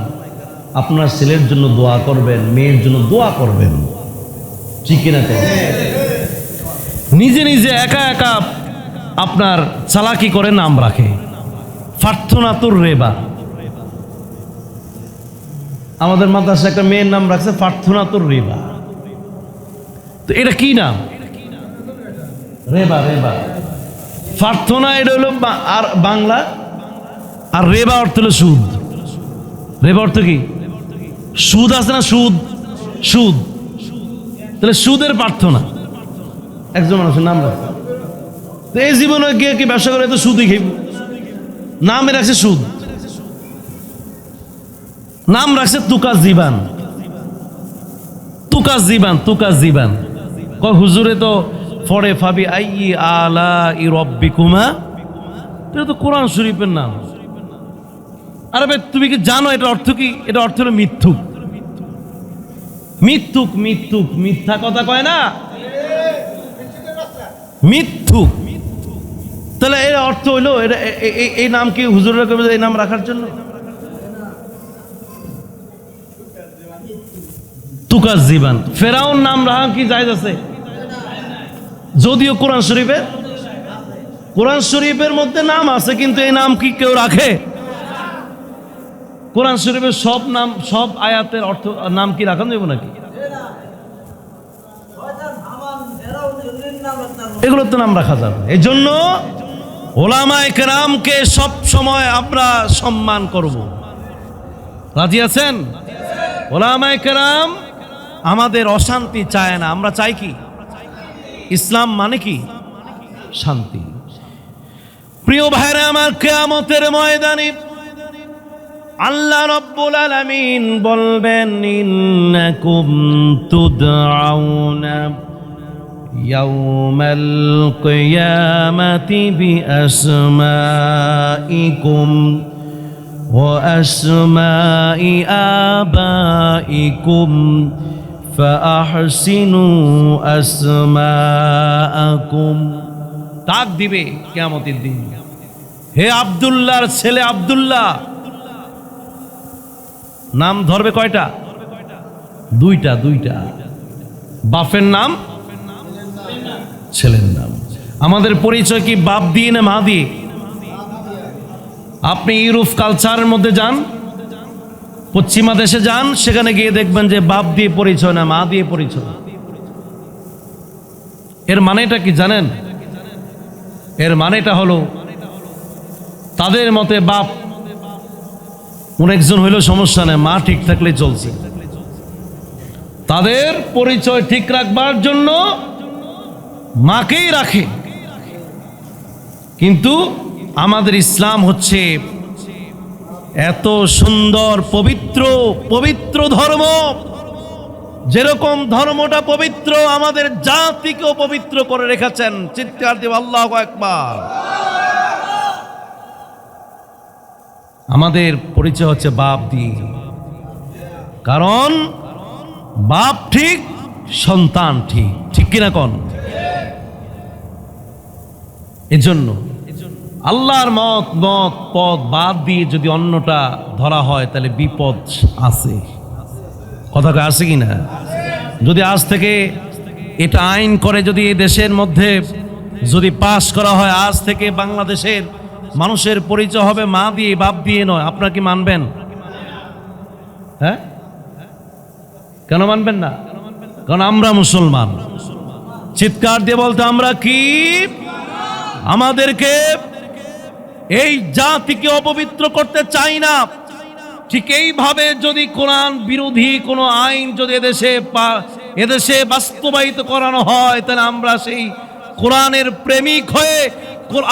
আপনার ছেলের জন্য দোয়া করবেন, মেয়ের জন্য দোয়া করবেন। ঠিক কিনা? নিজে নিজে একা একা আপনার চালাকি করে নাম রাখে, ফারথুনাতুর রেবা। আমাদের মাদ্রাসায় একটা মেয়ের নাম রাখছে ফারথুনাতুর রেবা। তো এটা কি নাম? রেবা। ফারথুনা এটা হলো আর বাংলা, আর রেবা অর্থ হলো সুদ। রেবা অর্থ কি? সুদ আছে না, সুদ। তাহলে সুদের প্রার্থনা একজন মানুষের নাম রাখছে। তো এই জীবনে গিয়ে কি ব্যবসা করে, তো সুদই খাইব, নামে রাখছে সুদ। নাম রাখছে তুকা জীবান। কয় হুজুরে তো ফরে ফাবি আই আলা ই রব্বিকুমা, এটা তো কোরআন শরীফের নাম। আরে ভাই, তুমি কি জানো এটা অর্থ কি? এটা অর্থ হলো মিথ্যুক। মিথ্যা কথা কয় না, মিথ্যুক। তাহলে এর অর্থ হইলো এই নাম কি হুজুররা করবে এই নাম রাখার জন্য? তুকাজ জীবান। ফেরাউন নাম রাখা কি জায়েজ আছে? যদিও কোরআন শরীফের মধ্যে নাম আছে, কিন্তু এই নাম কি কেউ রাখে? কোরআন শরীফের সব নাম, সব আয়াতের অর্থ নাম কি রাখা যাবে নাকি? এগুলো তো নাম রাখা যাবে। এই জন্য ওলামায়ে কেরামকে সব সময় আমরা সম্মান করব। রাজি আছেন? ওলামায়ে কেরাম আমাদের অশান্তি চায় না, আমরা চাই কি? ইসলাম মানে কি? শান্তি। প্রিয় ভাইরা আমার, কিয়ামতের ময়দানে আল্লাহ রাব্বুল আলামিন বলবেন, ইন্নাকুম তুদআউনা ইয়াউমাল কিয়ামাতি বিআসমাইকুম ওয়া আসমাই আবাইকুম ফাআহসিনু আসমাআকুম। ডাক দিবে কিয়ামতের দিন, হে আব্দুল্লাহর ছেলে আব্দুল্লাহ। নাম ধরবে কয়টা? দুইটা। বাপের নাম, ছেলের নাম। আমাদের পরিচয় কি বাপ দিয়ে না মা দিয়ে? আপনি ইউরোপ কালচারের মধ্যে যান, পশ্চিমা দেশে যান, সেখানে গিয়ে দেখবেন যে বাপ দিয়ে পরিচয় না, মা দিয়ে পরিচয়। এর মানেটা কি জানেন? এর মানেটা হলো তাদের মতে বাপ অনেকজন হইলেও সমস্যা নেই, মা ঠিক থাকলে চলছে। তাদের পরিচয় ঠিক রাখবার জন্য মাকেই রাখে। কিন্তু আমাদের ইসলাম হচ্ছে এত সুন্দর পবিত্র ধর্ম। যেরকম ধর্মটা পবিত্র, আমাদের জাতিকেও পবিত্র করে রেখেছেন। চিৎকার দিয়ে আল্লাহু আকবার। আমাদের পরিচয় হচ্ছে বাপ দিয়ে, কারণ বাপ ঠিক, সন্তান ঠিক। ঠিক কিনা কোন? এজন্য আল্লাহর পথ বাদ দিয়ে যদি অন্যটা ধরা হয় তাহলে বিপদ আছে। কথা আছে কি না? যদি আজ থেকে এটা আইন করে যদি এই দেশের মধ্যে যদি পাশ করা হয়, আজ থেকে বাংলাদেশের মানুষের পরিচয় হবে মা দিয়ে, বাপ দিয়ে নয়, আপনারা কি মানবেন? হ্যাঁ, কেন মানবেন না? কারণ আমরা মুসলমান। চিৎকার দিয়ে বলতে, আমরা কি? আমাদেরকে এই জাতিকে অপবিত্র করতে চাই না। ঠিক এইভাবে যদি কোরআন বিরোধী কোনো আইন যদি এদেশে বাস্তবায়িত করানো হয়, তাহলে আমরা সেই কোরআনের প্রেমিক হয়ে,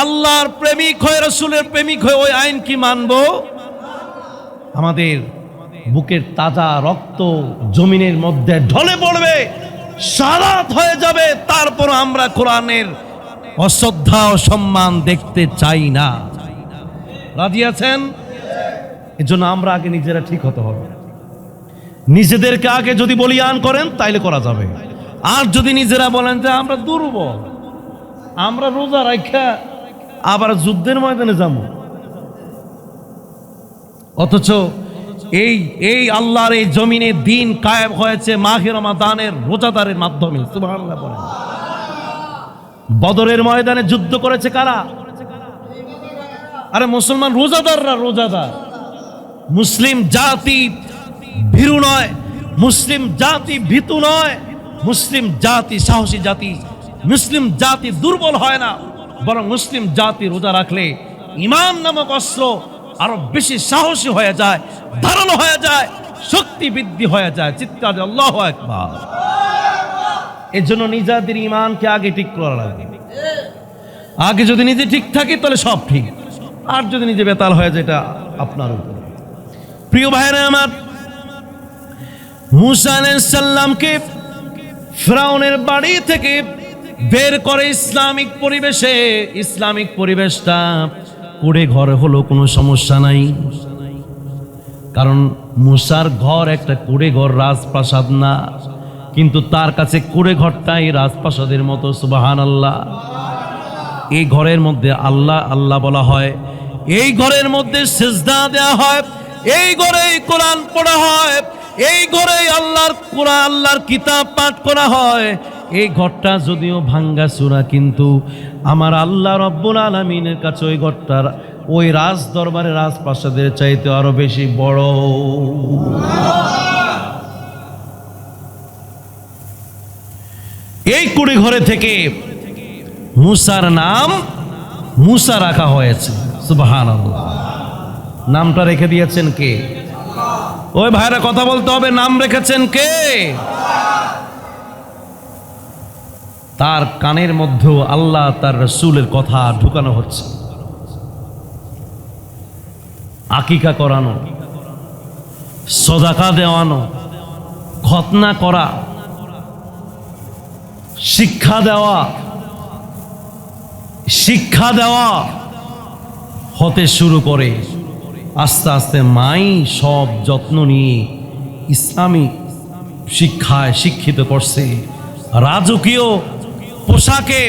আল্লাহর প্রেমিক হয়ে, রাসূলের প্রেমিক হয়ে ওই আইন কি মানব? আমাদের বুকের তাজা রক্ত জমিনের মধ্যে ঢলে পড়বে, শাহাদাত হয়ে যাবে, তারপর আমরা কোরআনের অশ্রদ্ধা ও সম্মান দেখতে চাই না। রাজি আছেন? এজন্য আমরা আগে নিজেরা ঠিক হতে হবে। নিজেদেরকে আগে যদি বলিয়ান করেন তাইলে করা যাবে। আর যদি নিজেরা বলেন যে আমরা দুর্বল, আমরা রোজা রাখা আবার যুদ্ধের ময়দানে যাব, অথচ এই আল্লাহর এই জমিনে দিন কায়েম হয়েছে মাহে রমাদানের রোজাদারের মাধ্যমে। সুবহানাল্লাহ বলেন। বদরের ময়দানে যুদ্ধ করেছে কারা? আরে মুসলমান রোজাদাররা, রোজাদার। মুসলিম জাতি ভীরু নয়, মুসলিম জাতি ভীতু নয়, মুসলিম জাতি সাহসী জাতি। মুসলিম জাতি দুর্বল হয় না, বরং মুসলিম জাতি রোজা রাখলে ঈমান নামক অস্ত্র আরো বেশি সাহসী হয়ে যায়, ধারালো হয়ে যায়, শক্তি বৃদ্ধি হয়ে যায়। চিৎকার আল্লাহু আকবার। এর জন্য নিজেদের ঈমানকে আগে ঠিক করা লাগে। আগে যদি নিজে ঠিক থাকে তাহলে সব ঠিক, আর যদি নিজে বেতাল হয়ে যায় এটা আপনার উপর। প্রিয় ভাইরা আমার, মুসা আলাইহিস সালামকে ফিরআউনের বাড়ি থেকে বের করে ইসলামিক পরিবেশটা কুড়ে ঘরে হলো, কোনো সমস্যা নাই। কারণ মুসার ঘর একটা কুড়ে ঘর, রাজপ্রাসাদ না, কিন্তু তার কাছে কুড়ে ঘরটাই রাজপ্রাসাদের মতো। সুবহানাল্লাহ। এই ঘরের মধ্যে আল্লাহ আল্লাহ বলা হয়, এই ঘরের মধ্যে সিজদা দেওয়া হয়, এই ঘরেই কোরআন পড়া হয়, এই ঘরেই আল্লাহর কোরআন, আল্লাহর কিতাব পাঠ করা হয়। এই ঘরটা যদিও ভাঙ্গা চূড়া, কিন্তু আমার আল্লাহ রব্বুল আলামিনের কাছে ওই ঘরটার ওই রাজ দরবারে রাজপ্রাসাদের চাইতে আরো বেশি বড়। এই কুড়ি ঘরে থেকে মুসার নাম মুসা রাখা হয়েছে। সুবহানাল্লাহ। নামটা রেখে দিয়েছেন কে? ওই ভাইরা কথা বলতে হবে, নাম রেখেছেন কে? তার কানের মধ্যেও আল্লাহ তার রাসূলের কথা ঢুকানো হচ্ছে। আকিকা করানো, সদাকা দেওয়ানো, খতনা করা, শিক্ষা দেওয়া হতে শুরু করে আস্তে আস্তে মাই সব যত্ন নিয়ে ইসলামী শিক্ষায় শিক্ষিত করছে। রাজকীয় পোশাকে,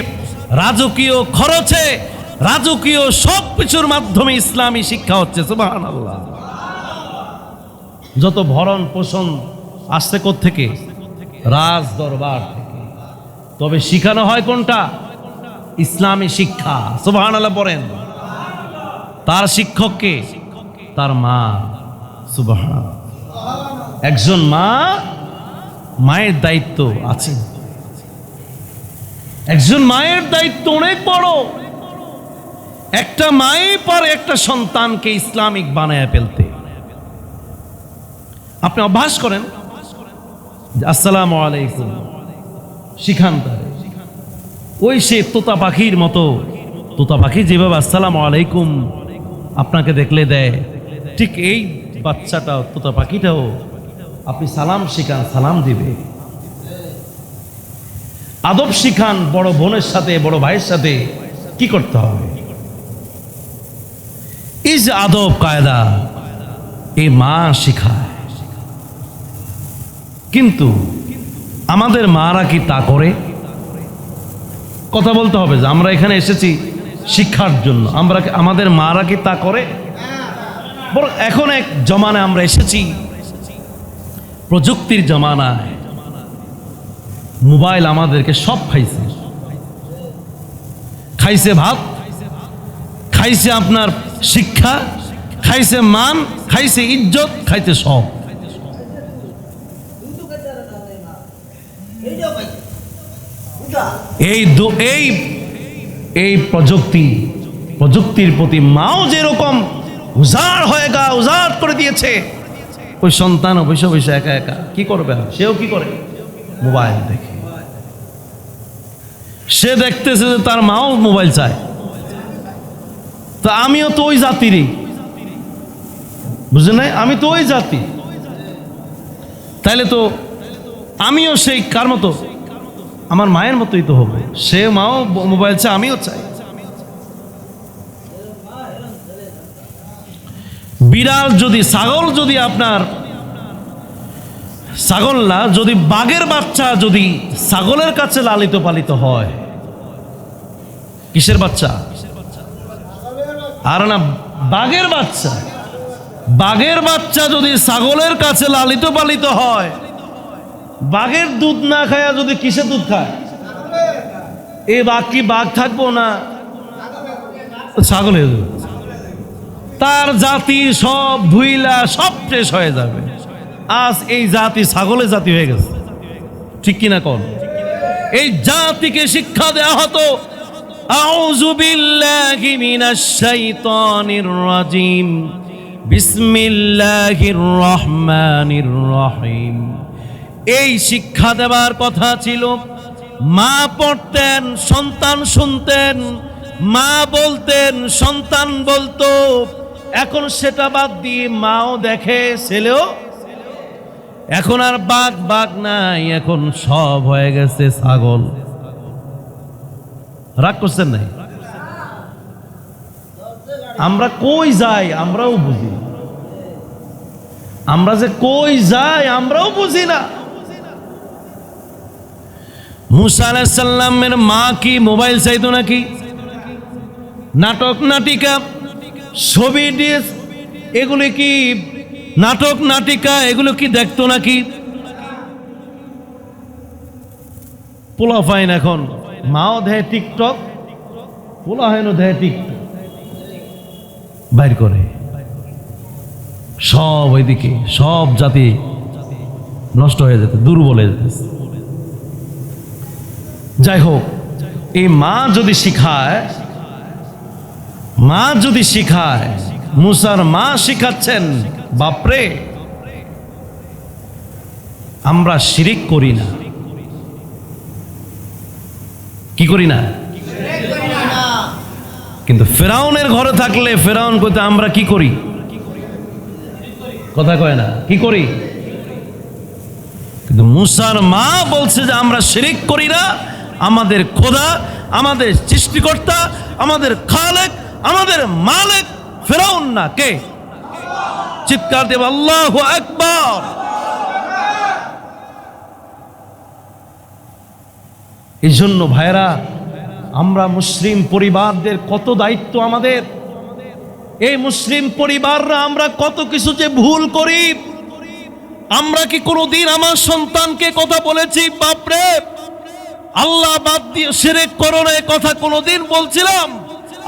রাজকীয় খরচে, রাজকীয় সব কিছুর মাধ্যমে ইসলামী শিক্ষা হচ্ছে। সুবহানাল্লাহ। যত ভরণ পোষণ আসছে কোত্থেকে? রাজ দরবার থেকে। তবে শিখানো হয় কোনটা? ইসলামী শিক্ষা। সুবহানাল্লাহ পড়েন। তার শিক্ষককে তার মা। সুবহানাল্লাহ। একজন মা, মায়ের দায়িত্ব আছে। একজন মায়ের দায়িত্ব অনেক বড়। একটা মাই পারে একটা সন্তানকে ইসলামিক বানায় ফেলতে। আপনি অভ্যাস করেন, আসসালামু আলাইকুম শিখান তারে। ওই সে তোতা পাখির মতো, তোতা পাখি যেভাবে আসসালামু আলাইকুম আপনাকে দেখলে দেয়, ঠিক এই বাচ্চাটাও, তোতা পাখিটাও আপনি সালাম শিখান, সালাম দিবে। আদব শিখান, বড় বোনের সাথে, বড় ভাইয়ের সাথে কি করতে হবে। এই যে আদব কায়দা, এই মা শিখায়। কিন্তু আমাদের মারা কি তা করে? কথা বলতে হবে যে আমরা এখানে এসেছি শিক্ষার জন্য। আমাদের মারা কি তা করে? বরং এখন এক জমানায় আমরা এসেছি, প্রযুক্তির জমানায়। মোবাইল আমাদেরকে সব খাইছে। খাইছে ভাত, খাইছে আপনার শিক্ষা, খাইছে মান, খাইছে ইজ্জত, খাইছে সব। এই প্রযুক্তির প্রতি মাও যেরকম উজাড় হয়ে উজাড় করে দিয়েছে, ওই সন্তান বসে বসে একা একা কি করবে? সেও কি করে? মোবাইল দেখে। সে দেখতেছে যে তার মাও মোবাইল চায়। তো আমিও তো ওই জাতিরই, বুঝলেন? আমি তো ওই জাতি, তাইলে তো আমিও সেই কার মতো? আমার মায়ের মতোই তো হবে। সে মাও মোবাইল চায়, আমিও চাই। বিড়াল যদি, ছাগল যদি, আপনার ছাগল না, যদি বাঘের বাচ্চা যদি ছাগলের কাছে লালিত পালিত হয়, কিসের বাচ্চা? আর না, বাঘের বাচ্চা। বাঘের বাচ্চা যদি ছাগলের কাছে লালিত পালিত হয়, বাঘের দুধ না খায় যদি কিসের দুধ খায়? এই বাঘ কি বাঘ থাকবো না? ছাগলের দুধ। তার জাতি সব ধুইলা সব শেষ হয়ে যাবে। আজ এই জাতি ছাগলের জাতি হয়ে গেছে, ঠিক কিনা কোন? এই জাতিকে শিক্ষা দেওয়া হতো, আউযু বিল্লাহি মিনাশ শাইতানির রাজিম, বিসমিল্লাহির রহমানির রহিম। এই শিক্ষা দেওয়ার কথা ছিল। মা পড়তেন, সন্তান শুনতেন, মা বলতেন, সন্তান বলতো। এখন সেটা বাদ দিয়ে মাও দেখে, ছেলেও। এখন আর বাঘ বাঘ নাই, এখন সব হয়ে গেছে ছাগল। রাগ করছেন নাই? আমরা কই যাই আমরাও বুঝি। আমরা যে কই যাই আমরাও বুঝি না। মুসা আলাইহিস সালামের মা কি মোবাইল চাইতো নাকি? নাটক নাটিকা, ছবি দিয়ে এগুলি কি নাটক নাটিকা, এগুলো কি দেখতো নাকি? পোলা ফাইন এখন মাও দেয় টিকটক, পোলা হয়নো দেয় টিকটক, বাইর করে সব ওইদিকে। সব জাতি নষ্ট হয়ে যেতে, দুর্বল হয়ে যেতে। যাই হোক, এই মা যদি শিখায় মা যদি শিখায়, মুসার মা শিখাচ্ছেন, বাপরে আমরা শিরিক করি না। কি করি না? কিন্তু ফেরাউনের ঘরে থাকলে ফেরাউন কইতে আমরা কি করি? কথা কয় না, কি করি? কিন্তু মুসার মা বলছে যে আমরা শিরিক করি না, আমাদের খোদা, আমাদের সৃষ্টিকর্তা, আমাদের খালেক, আমাদের মালিক ফেরাউন না, কে? চিৎকার দেব আল্লাহু আকবার। এই জন্য ভাইরা, আমরা মুসলিম পরিবারদের কত দায়িত্ব আমাদের। এই মুসলিম পরিবাররা আমরা কত কিছু যে ভুল করি। আমরা কি কোনোদিন আমার সন্তানকে কথা বলেছি বাপরে আল্লাহ বাদ দিয়ে শিরক করো না, কথা কোনোদিন বলছিলাম?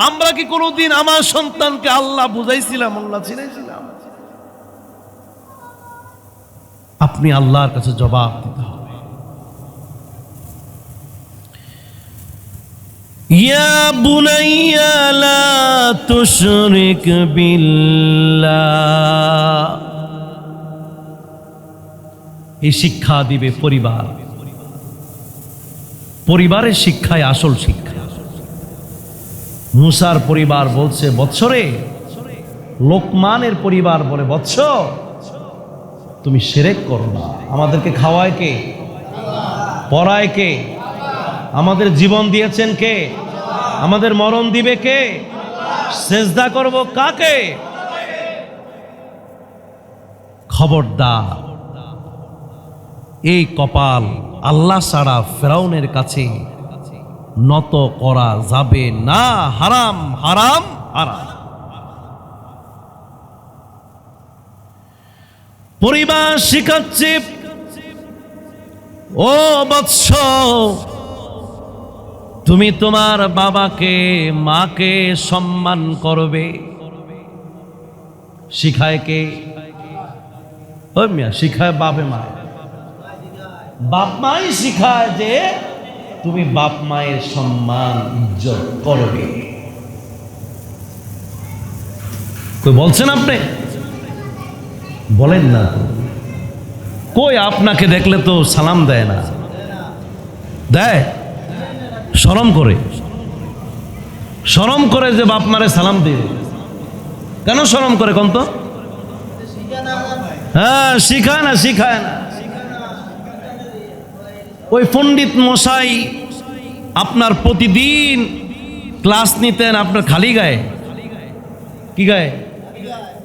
আমরা কি কোনোদিন আমার সন্তানকে আল্লাহ বুঝাইছিলাম, আল্লাহ চিনাইছিলাম? আপনি আল্লাহর কাছে জবাব দিতে হবে। ইয়া বুনাইয়া লা তুশরিক বিল্লাহ। এই শিক্ষা দিবে পরিবার। পরিবারের শিক্ষায় আসল শিক্ষা। মুসার পরিবার বলছে বৎসরে, লোকমানের পরিবার বলে বৎস তুমি শিরক করো না। আমাদেরকে খাওয়ায় কে? পড়ায় কে? আমাদের জীবন দিয়েছেন কে? আমাদের মরণ দিবে কে? সেজদা করব কাকে? খবরদার, এই কপাল আল্লাহ ছাড়া ফেরাউনের কাছে নত করা যাবে না। হারাম, হারাম, হারাম। পরিবার শিখাচ্ছে, ও বৎস, তুমি তোমার বাবাকে মাকে সম্মান করবে। শিখায় কে? ওই মিয়া, শিখায় বাপে মায়। বাপ মাই শিখায় যে তুমি বাপ মায়ের সম্মান ইজ্জত করবে। কই বলছেন আপনি? বলেন না তো। কই আপনাকে দেখলে তো সালাম দেয় না? দেয়? শরম করে, শরম করে যে বাপ মারে সালাম দিবে। কেন শরম করে কোন তো? হ্যাঁ, শিখায় না, শিখায় না। ওই পণ্ডিত মশাই আপনার প্রতিদিন ক্লাস নিতেন আপনার খালি গায়ে। কি গায়ে?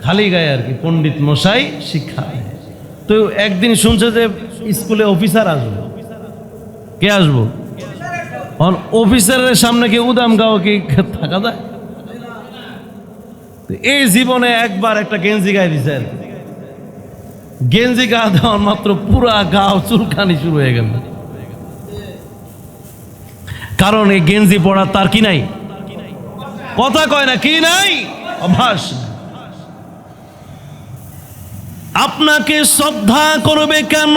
খালি গায়ে আর কি। পণ্ডিত মশাই শিখায়। তো একদিন শুনছে যে স্কুলে অফিসার আসবো। কে আসবো? অফিসারের সামনে কি উদাম গাও কি থাকা যায়? এই জীবনে একবার একটা গেঞ্জি গায়ে দিছেন। গেঞ্জি গা দেওয়ার মাত্র পুরা গাও চুলকানি শুরু হয়ে গেল। কারণ এই গেঞ্জি পড়া তার কি নাই? কথা কয় না, কি নাই? অভ্যাস। আপনাকে শ্রদ্ধা করবে কেন?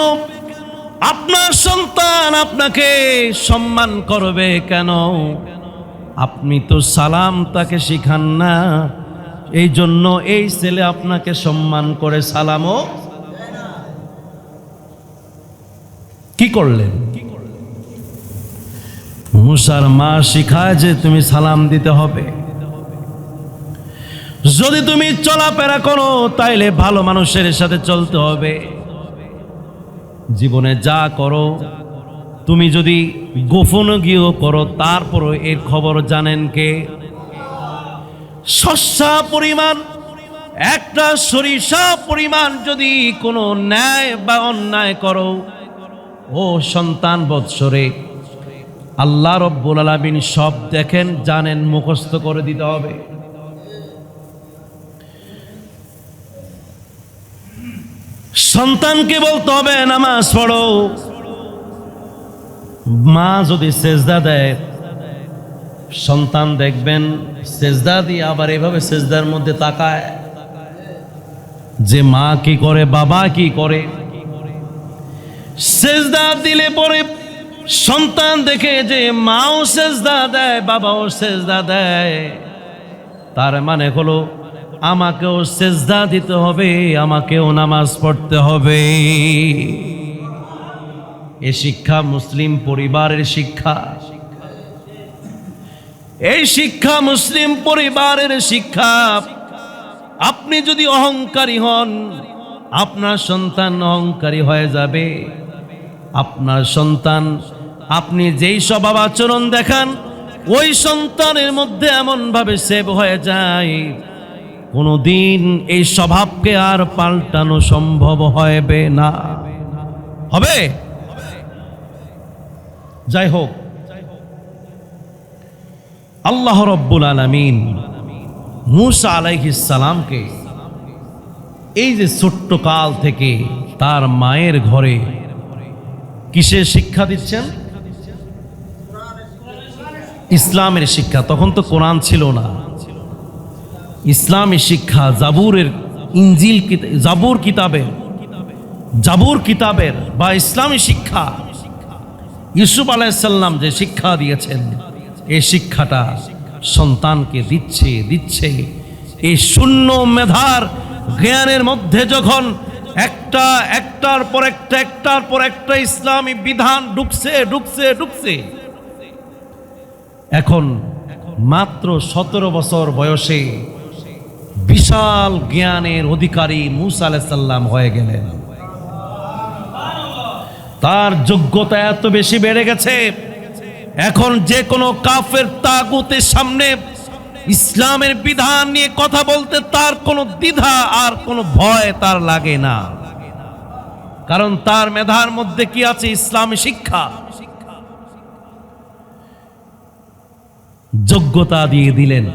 আপনার সন্তান আপনাকে সম্মান করবে কেন? আপনি তো সালাম তাকে শিখান না। এই জন্য এই ছেলে আপনাকে সম্মান করে সালামও কি করলেন? মুসার মা শিখায় যে তুমি সালাম দিতে হবে। যদি তুমি চলাফেরা করো তাইলে ভালো মানুষের সাথে চলতে হবে। জীবনে যা করো, তুমি যদি গোপন গিয়েও করো, তারপরও এর খবর জানেন কে? শস্যা পরিমাণ, একটা সরিষা পরিমাণ যদি কোনো ন্যায় বা অন্যায় করো, ও সন্তান বৎসরে, আল্লাহ রব্বুল আলামিন সব দেখেন, জানেন, মুখস্থ করে দিতে হবে। সন্তানকে বলতে হবে নামাজ পড়ো। মা যদি সেজদা দেয়, সন্তান দেখবেন সেজদা দিয়ে আবার এভাবে সেজদার মধ্যে তাকায় যে মা কি করে, বাবা কি করে। সেজদা দিলে পরে সন্তান দেখে যে মাও সেজদা দেয়, বাবাও সেজদা দেয়। তার মানে হলো আমাকেও সেজদা দিতে হবে, আমাকেও নামাজ পড়তে হবে। এই শিক্ষা মুসলিম পরিবারের শিক্ষা, এই শিক্ষা মুসলিম পরিবারের শিক্ষা। আপনি যদি অহংকারী হন, আপনার সন্তান অহংকারী হয়ে যাবে। আপনার সন্তান, আপনি যেই স্বভাব আচরণ দেখান, ওই সন্তানের মধ্যে এমন ভাবে সেভ হয়ে যায়, কোনোদিন এই স্বভাবকে আর পাল্টানো সম্ভব হবে না। হবে? যাই হোক, আল্লাহ রব্বুল আলামিন মূসা আলাইহিস সালামকে এই যে ছোট্ট কাল থেকে তার মায়ের ঘরে কিসের শিক্ষা দিচ্ছেন? ইসলামের শিক্ষা। তখন তো কোরআন ছিল না, ইসলামী শিক্ষা, জাবুরের, ইনজিল, জাবুর কিতাবের বা ইসলামী শিক্ষা। ইউসুফ আলাইহিস সালাম যে শিক্ষা দিয়েছেন, এই শিক্ষাটা সন্তানকে দিচ্ছে। এই শূন্য মেধার জ্ঞানের মধ্যে যখন একটার পর একটা ইসলামী বিধান ঢুকছে, এখন মাত্র 17 বছর বয়সে বিশাল জ্ঞানের অধিকারী মূসা আলাইহিস সালাম হয়ে গেলেন। তার যোগ্যতা এত বেশি বেড়ে গেছে, এখন যে কোনো কাফের তাগুতের সামনে ইসলামের বিধান নিয়ে কথা বলতে তার কোনো দ্বিধা আর কোনো ভয় তার লাগে না। কারণ তার মেধার মধ্যে কি আছে? ইসলামী শিক্ষা। যোগ্যতা দিয়ে দিলেন।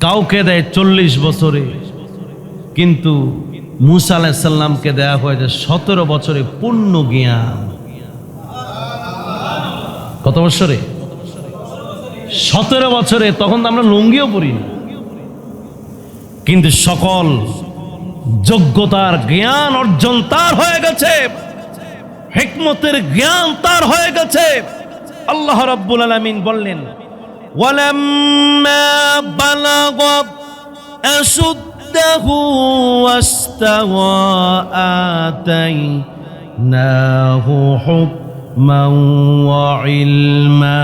কাউকে দেয় 40 বছরে, কিন্তু মূসা আলাইহিস সালামকে দেয়া হয়েছে 17 বছরে পূর্ণ জ্ঞান। কত বছরে? 17 বছরে। তখন তো আমরা লুঙ্গিও পরি না, কিন্তু সকল যোগ্যতার জ্ঞান অর্জন তার হয়ে গেছে, হিকমতের জ্ঞান তার হয়ে গেছে। আল্লাহ রাব্বুল আলামিন বললেন, ওয়ালাম্মা বালাগ আশুদ্দাহু ওয়াস্তাওয়া আতাইনাহু হুকমান ওয়া ইলমা।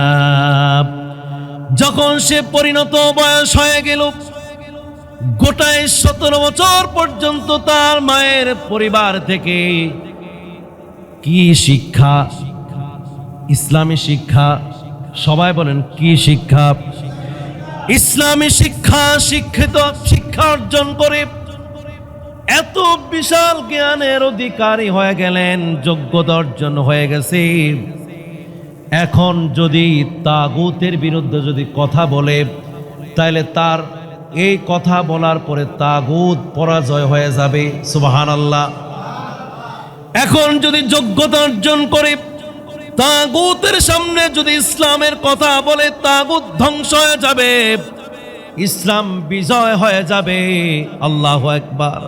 যখন সে পরিণত বয়স হয়ে গেল, গোটায় 17 বছর পর্যন্ত তার মায়ের পরিবার থেকে কি শিক্ষা? ইসলামী শিক্ষা। সবাই বলেন কি শিক্ষা? ইসলামী শিক্ষা। শিক্ষা অর্জন করে এত বিশাল জ্ঞানের অধিকারী হয়ে গেলেন, যোগ্যতা অর্জন হয়ে গেছে। এখন যদি তাগুতের বিরুদ্ধে যদি কথা বলে, তাহলে তার এই কথা বলার পরে তাগুত পরাজয় হয়ে যাবে। সুবহানাল্লাহ। এখন যদি যোগ্যতা অর্জন করে তাগুতের সামনে যদি ইসলামের কথা বলে, তাগুত ধ্বংস হয়ে যাবে, ইসলাম বিজয় হয়ে যাবে। আল্লাহু আকবার।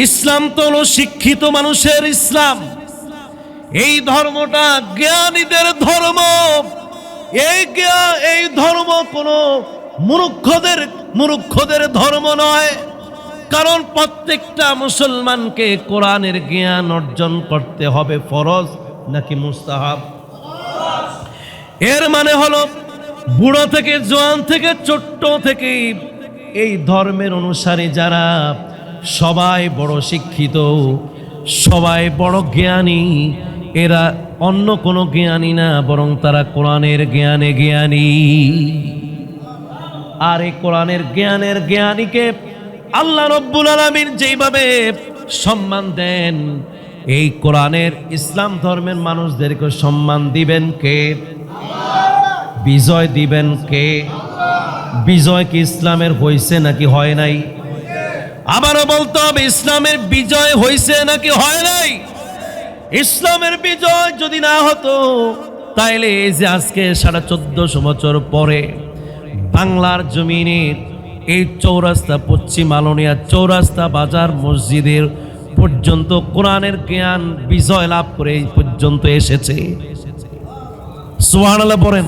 ইসলাম তো হলো শিক্ষিত মানুষের ইসলাম। এই ধর্মটা জ্ঞানীদের ধর্ম। এই ধর্ম কোনো মূর্খদের ধর্ম নয়। কারণ প্রত্যেকটা মুসলমানকে কোরআনের জ্ঞান অর্জন করতে হবে। ফরজ নাকি মুস্তাহাব? এর মানে হলো বুড়ো থেকে জোয়ান থেকে ছোট্ট থেকে এই ধর্মের অনুসারী যারা, সবাই বড় শিক্ষিত, সবাই বড় জ্ঞানী। এরা অন্য কোনো জ্ঞানী না, বরং তারা কোরআনের জ্ঞানী। আর এই কোরআনের জ্ঞানীকে আল্লাহ রব্বুল আলামিন যেইভাবে সম্মান দেন, এই কোরআনের ইসলাম ধর্মের মানুষদেরকে সম্মান দিবেন কে? বিজয় দিবেন কে? বিজয় কি ইসলামের হয়েছে নাকি হয় নাই? আবারও বলতে হবে, ইসলামের বিজয় হয়েছে নাকি হয় নাই? ইসলামের বিজয় যদি না হতো, তাইলে এই যে আজকে 1450 বছর পরে বাংলার জমিনে এই চৌরাস্তা, পশ্চিম আলোনিয়া চৌরাস্তা বাজার মসজিদের পর্যন্ত কোরআনের জ্ঞান বিজয় লাভ করে এই পর্যন্ত এসেছে। সুবহানাল্লাহ পড়েন।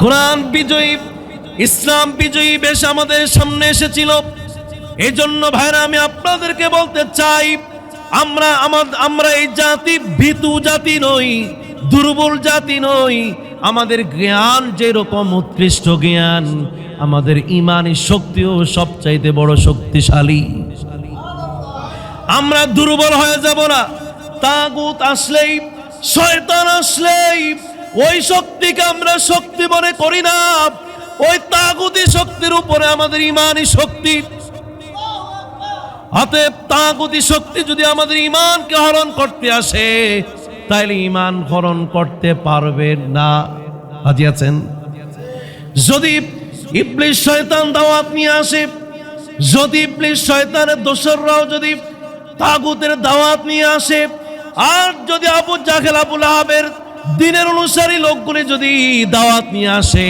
কোরআন বিজয়ী, ইসলাম বিজয়ী বেশ আমাদের সামনে এসেছিল। এই জন্য ভাইরা আমি আপনাদেরকে বলতে চাই, আমরা এই জাতি ভীতু জাতি নই, দুর্বল জাতি নই। আমাদের জ্ঞান যেরকম উৎকৃষ্ট জ্ঞান, আমাদের ঈমানী শক্তিও সবচাইতে বড় শক্তিশালী। আমরা দুর্বল হয়ে যাব না। তাগুত আসলেই, শয়তান আসলেই ওই শক্তিকে আমরা শক্তি মনে করি না। ওই তাগুতি শক্তির উপরে আমাদের ঈমানী শক্তি। অতএব তাগুতি শক্তি যদি আমাদের ঈমানকে হরণ করতে আসে, তাইলে ঈমান হরণ করতে পারবে না। রাজি আছেন? যদি ইবলিস শয়তান দাওয়াত নিয়ে আসে, যদি ইবলিস শয়তানের দোসররাও যদি তাগুতের দাওয়াত নিয়ে আসে, আর যদি আবু জাহেল আবু লাহাবের দ্বীনের অনুসারী লোকগুলি যদি দাওয়াত নিয়ে আসে,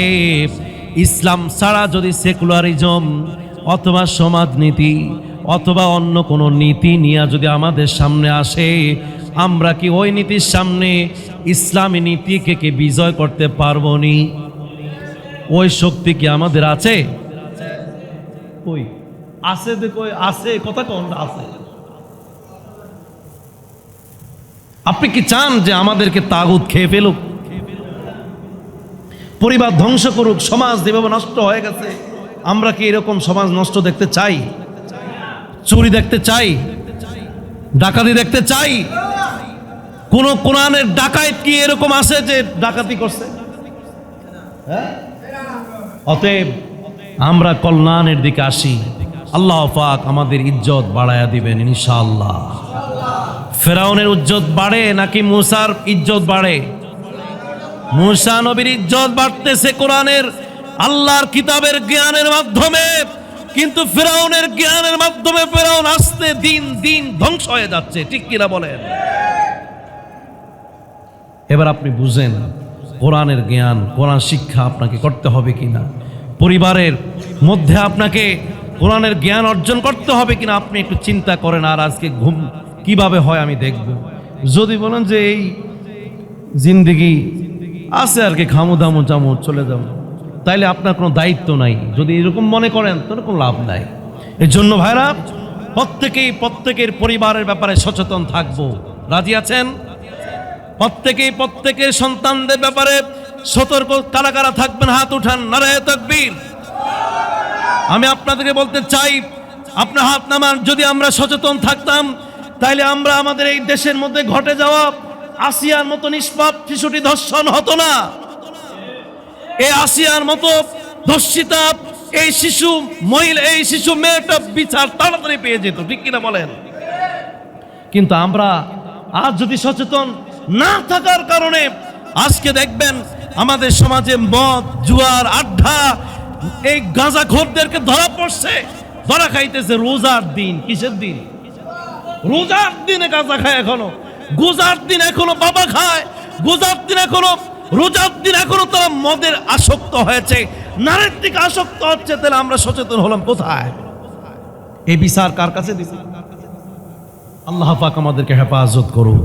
ইসলাম ছাড়া যদি সেকুলারিজম অথবা সমাজনীতি অথবা অন্য কোনো নীতি নিয়ে যদি আমাদের সামনে আসে, আমরা কি ওই নীতির সামনে ইসলামী নীতিকে কি বিজয় করতে পারবো নি? ওই শক্তি কি আমাদের আছে? কই আছে? দেখো আছে, কথা কোন আছে? আপনি কি চান যে আমাদেরকে তাগুত খেয়ে ফেলুক, পরিবার ধ্বংস করুক, সমাজ যেভাবে নষ্ট হয়ে গেছে? আমরা কি এরকম সমাজ নষ্ট দেখতে চাই? চুরি দেখতে চাই? ডাকাতি দেখতে চাই? কোন কোরআনের ডাকাত কি এরকম আছে যে ডাকাতি করছে? অতএব আমরা কল্যাণের দিকে আসি। আল্লাহ পাক আমাদের ইজ্জত বাড়ায়া দিবেন ইনশাআল্লাহ। ফেরাউনের ইজ্জত বাড়ে নাকি মুসার ইজ্জত বাড়ে? মুসা নবীর ইজ্জত বাড়তেছে কোরআনের, আল্লাহর কিতাবের জ্ঞানের মাধ্যমে। কিন্তু ফেরাউনের জ্ঞানের মাধ্যমে ফেরাউন আস্তে দিন দিন ধ্বংস হয়ে যাচ্ছে। ঠিক কিনা বলেন? এবার আপনি বুঝেন কোরআনের জ্ঞান, কোরআন শিক্ষা আপনাকে করতে হবে কিনা, পরিবারের মধ্যে আপনাকে কোরআনের জ্ঞান অর্জন করতে হবে কিনা আপনি একটু চিন্তা করেন। আর আজকে ঘুম কিভাবে হয় আমি দেখব। যদি বলেন যে এই জিন্দেগি আছে আর কি, খামু দামু চামু চলে যাবো, তাইলে আপনার কোনো দায়িত্ব নাই। যদি এরকম মনে করেন তাহলে কোনো লাভ নাই। এর জন্য ভাইরা প্রত্যেকের পরিবারের ব্যাপারে সচেতন থাকবো। রাজি আছেন? প্রত্যেকের সন্তানদের ব্যাপারে সতর্ক। কারা কারা থাকবেন হাত উঠান, নারায়ে তাকবীর। আমি আপনাদেরকে বলতে চাই, আপনার হাত নামান। যদি আমরা সচেতন থাকতাম, তাইলে আমরা আমাদের এই দেশের মধ্যে ঘটে যাওয়া আসিয়ার মতো নিষ্পাপ শিশুটি ধর্ষণ হতো না। এই আসিয়ার মতো ধর্ষিতা এই শিশু মেয়েটা বিচার তাড়াতাড়ি পেয়ে যেত। ঠিক কিনা বলেন? কিন্তু আমরা আজ যদি সচেতন না থাকার কারণে আজকে দেখবেন আমাদের সমাজে মদ, জুয়ার আড্ডা, এই গাঁজাখোরদেরকে ধরা পড়ছে, ধরা খাইতেছে রোজার দিন। কিসের দিন? রোজার দিনে গাঁজা খায় এখনো, গোজার দিন এখনো বাবা খায়, গোজার দিন এখনো, রোজার দিন এখনো তারা মদের আসক্ত হয়েছে, নারীর দিকে আসক্ত হচ্ছে। তাহলে আমরা সচেতন হলাম কোথায়? এই বিচার কার কাছে দিছি? আল্লাহ পাক আমাদেরকে হেফাজত করুন।